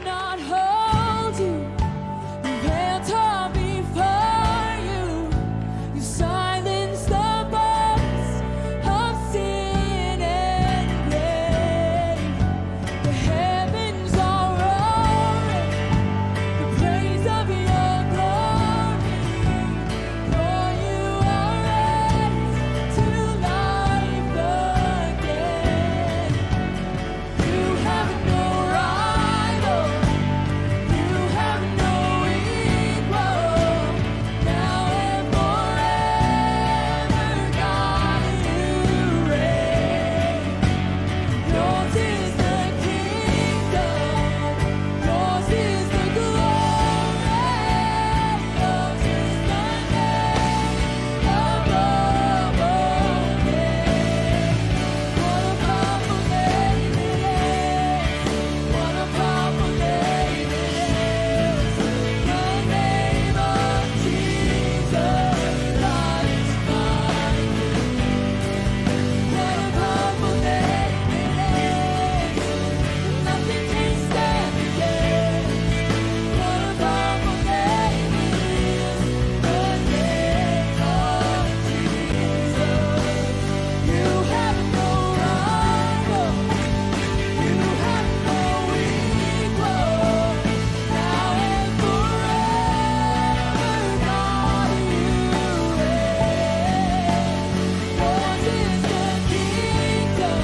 cannot hold you. The veil tore before you. You silenced the voice of sin and grave. The heavens are roaring the praise of your glory. For you are raised to life again. You have no rival. You have no equal. Now and forever, God, you reign. Yours is the kingdom. Yours is the glory. Yours is the name above all names. What a powerful name it is. What a powerful name it is. The name of Jesus, God is mine. What a powerful name it is. Nothing can stand against. What a powerful name it is. The name of Jesus. You have no rival. You have no equal. Now and forever, God, you reign. Yours is the kingdom.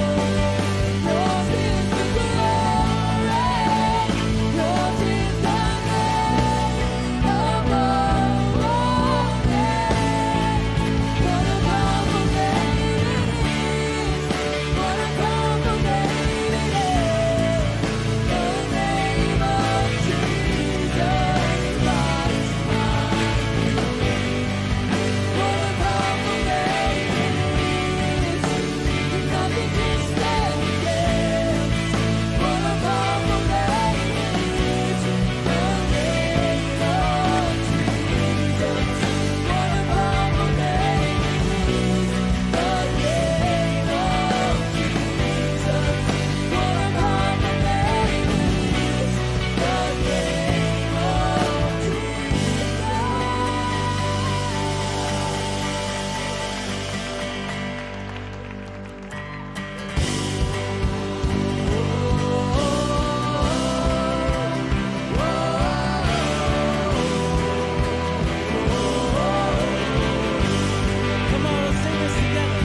Yours is the glory. Yours is the name above all names. What a powerful name it is. What a powerful name it is. The name of Jesus, God is mine. What a powerful name it is. Nothing can stand against. What a powerful name it is. The name of Jesus. What a powerful name it is. The name of Jesus. What a powerful name it is. The Come on, let's sing this together.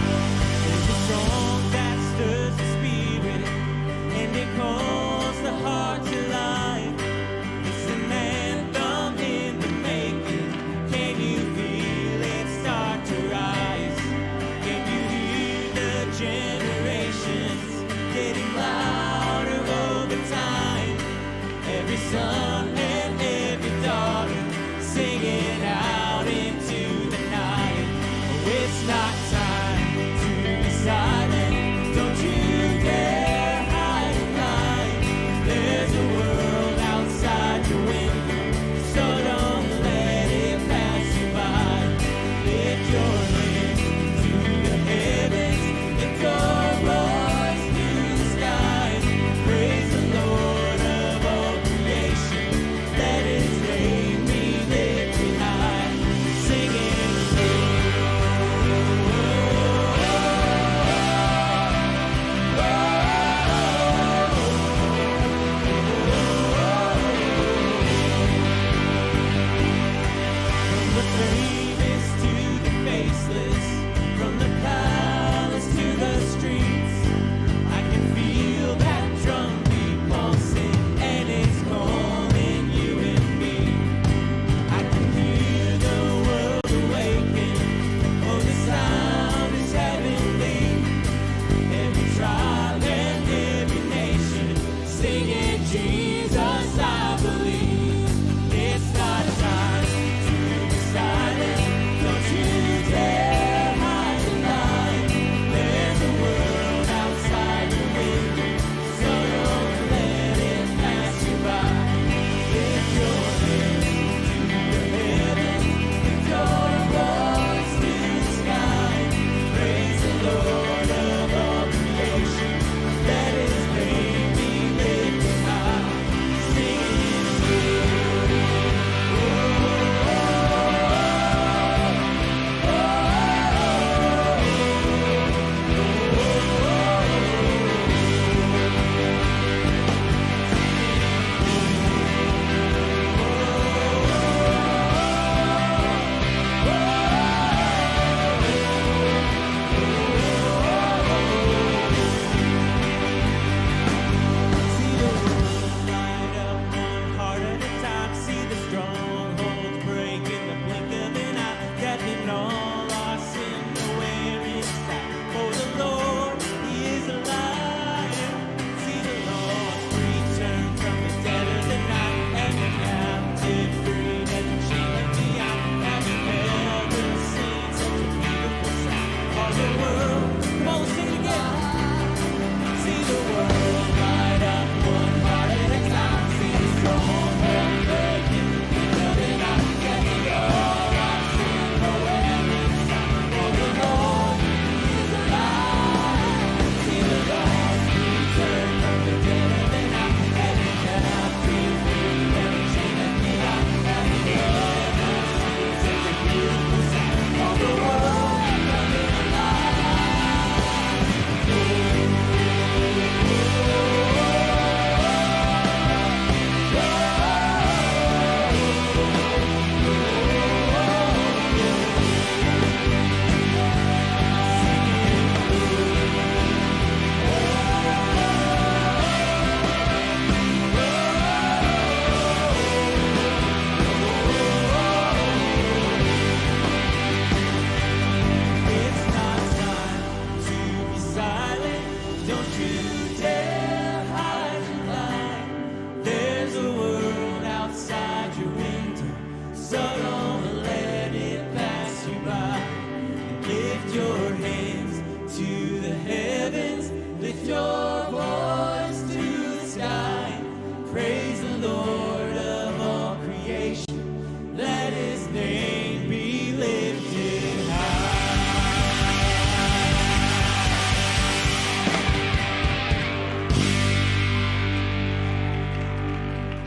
There's a song that stirs the spirit, and it calls the heart to life. It's an anthem in the making. Can you feel it start to rise? Can you hear the generations getting louder over time? Every son and every daughter singing out into the night. Oh, it's not time to be silent. Don't you dare hide and lie. There's a world outside your window, so don't let it pass you by. Lift your hands to the heavens, lift your voice to the skies. Praise the Lord of all creation. Let His name be lifted high. Singing. From the famous to the faceless, from the palace to the streets, I can feel that drumbeat pulsing, and it's calling you and me. I can hear the world awaken. Oh, the sound is heavenly. Every tribe and every nation singing Jesus, I believe. It's not time to be silent. Don't you dare hide and lie. There's a world outside your window, so don't let it pass you by. Lift your hands to the heavens, lift your voice to the sky. Praise the Lord of all creation. Let His name be lifted high.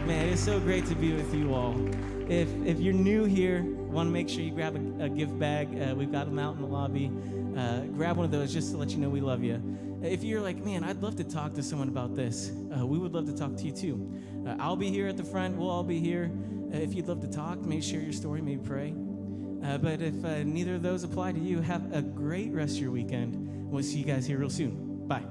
Man, it's so great to be with you all. If you're new here, want to make sure you grab a gift bag. We've got them out in the lobby. Grab one of those just to let you know we love you. If you're like, man, I'd love to talk to someone about this, we would love to talk to you too. I'll be here at the front. We'll all be here. If you'd love to talk, maybe share your story, maybe pray. But if neither of those apply to you, have a great rest of your weekend. We'll see you guys here real soon. Bye.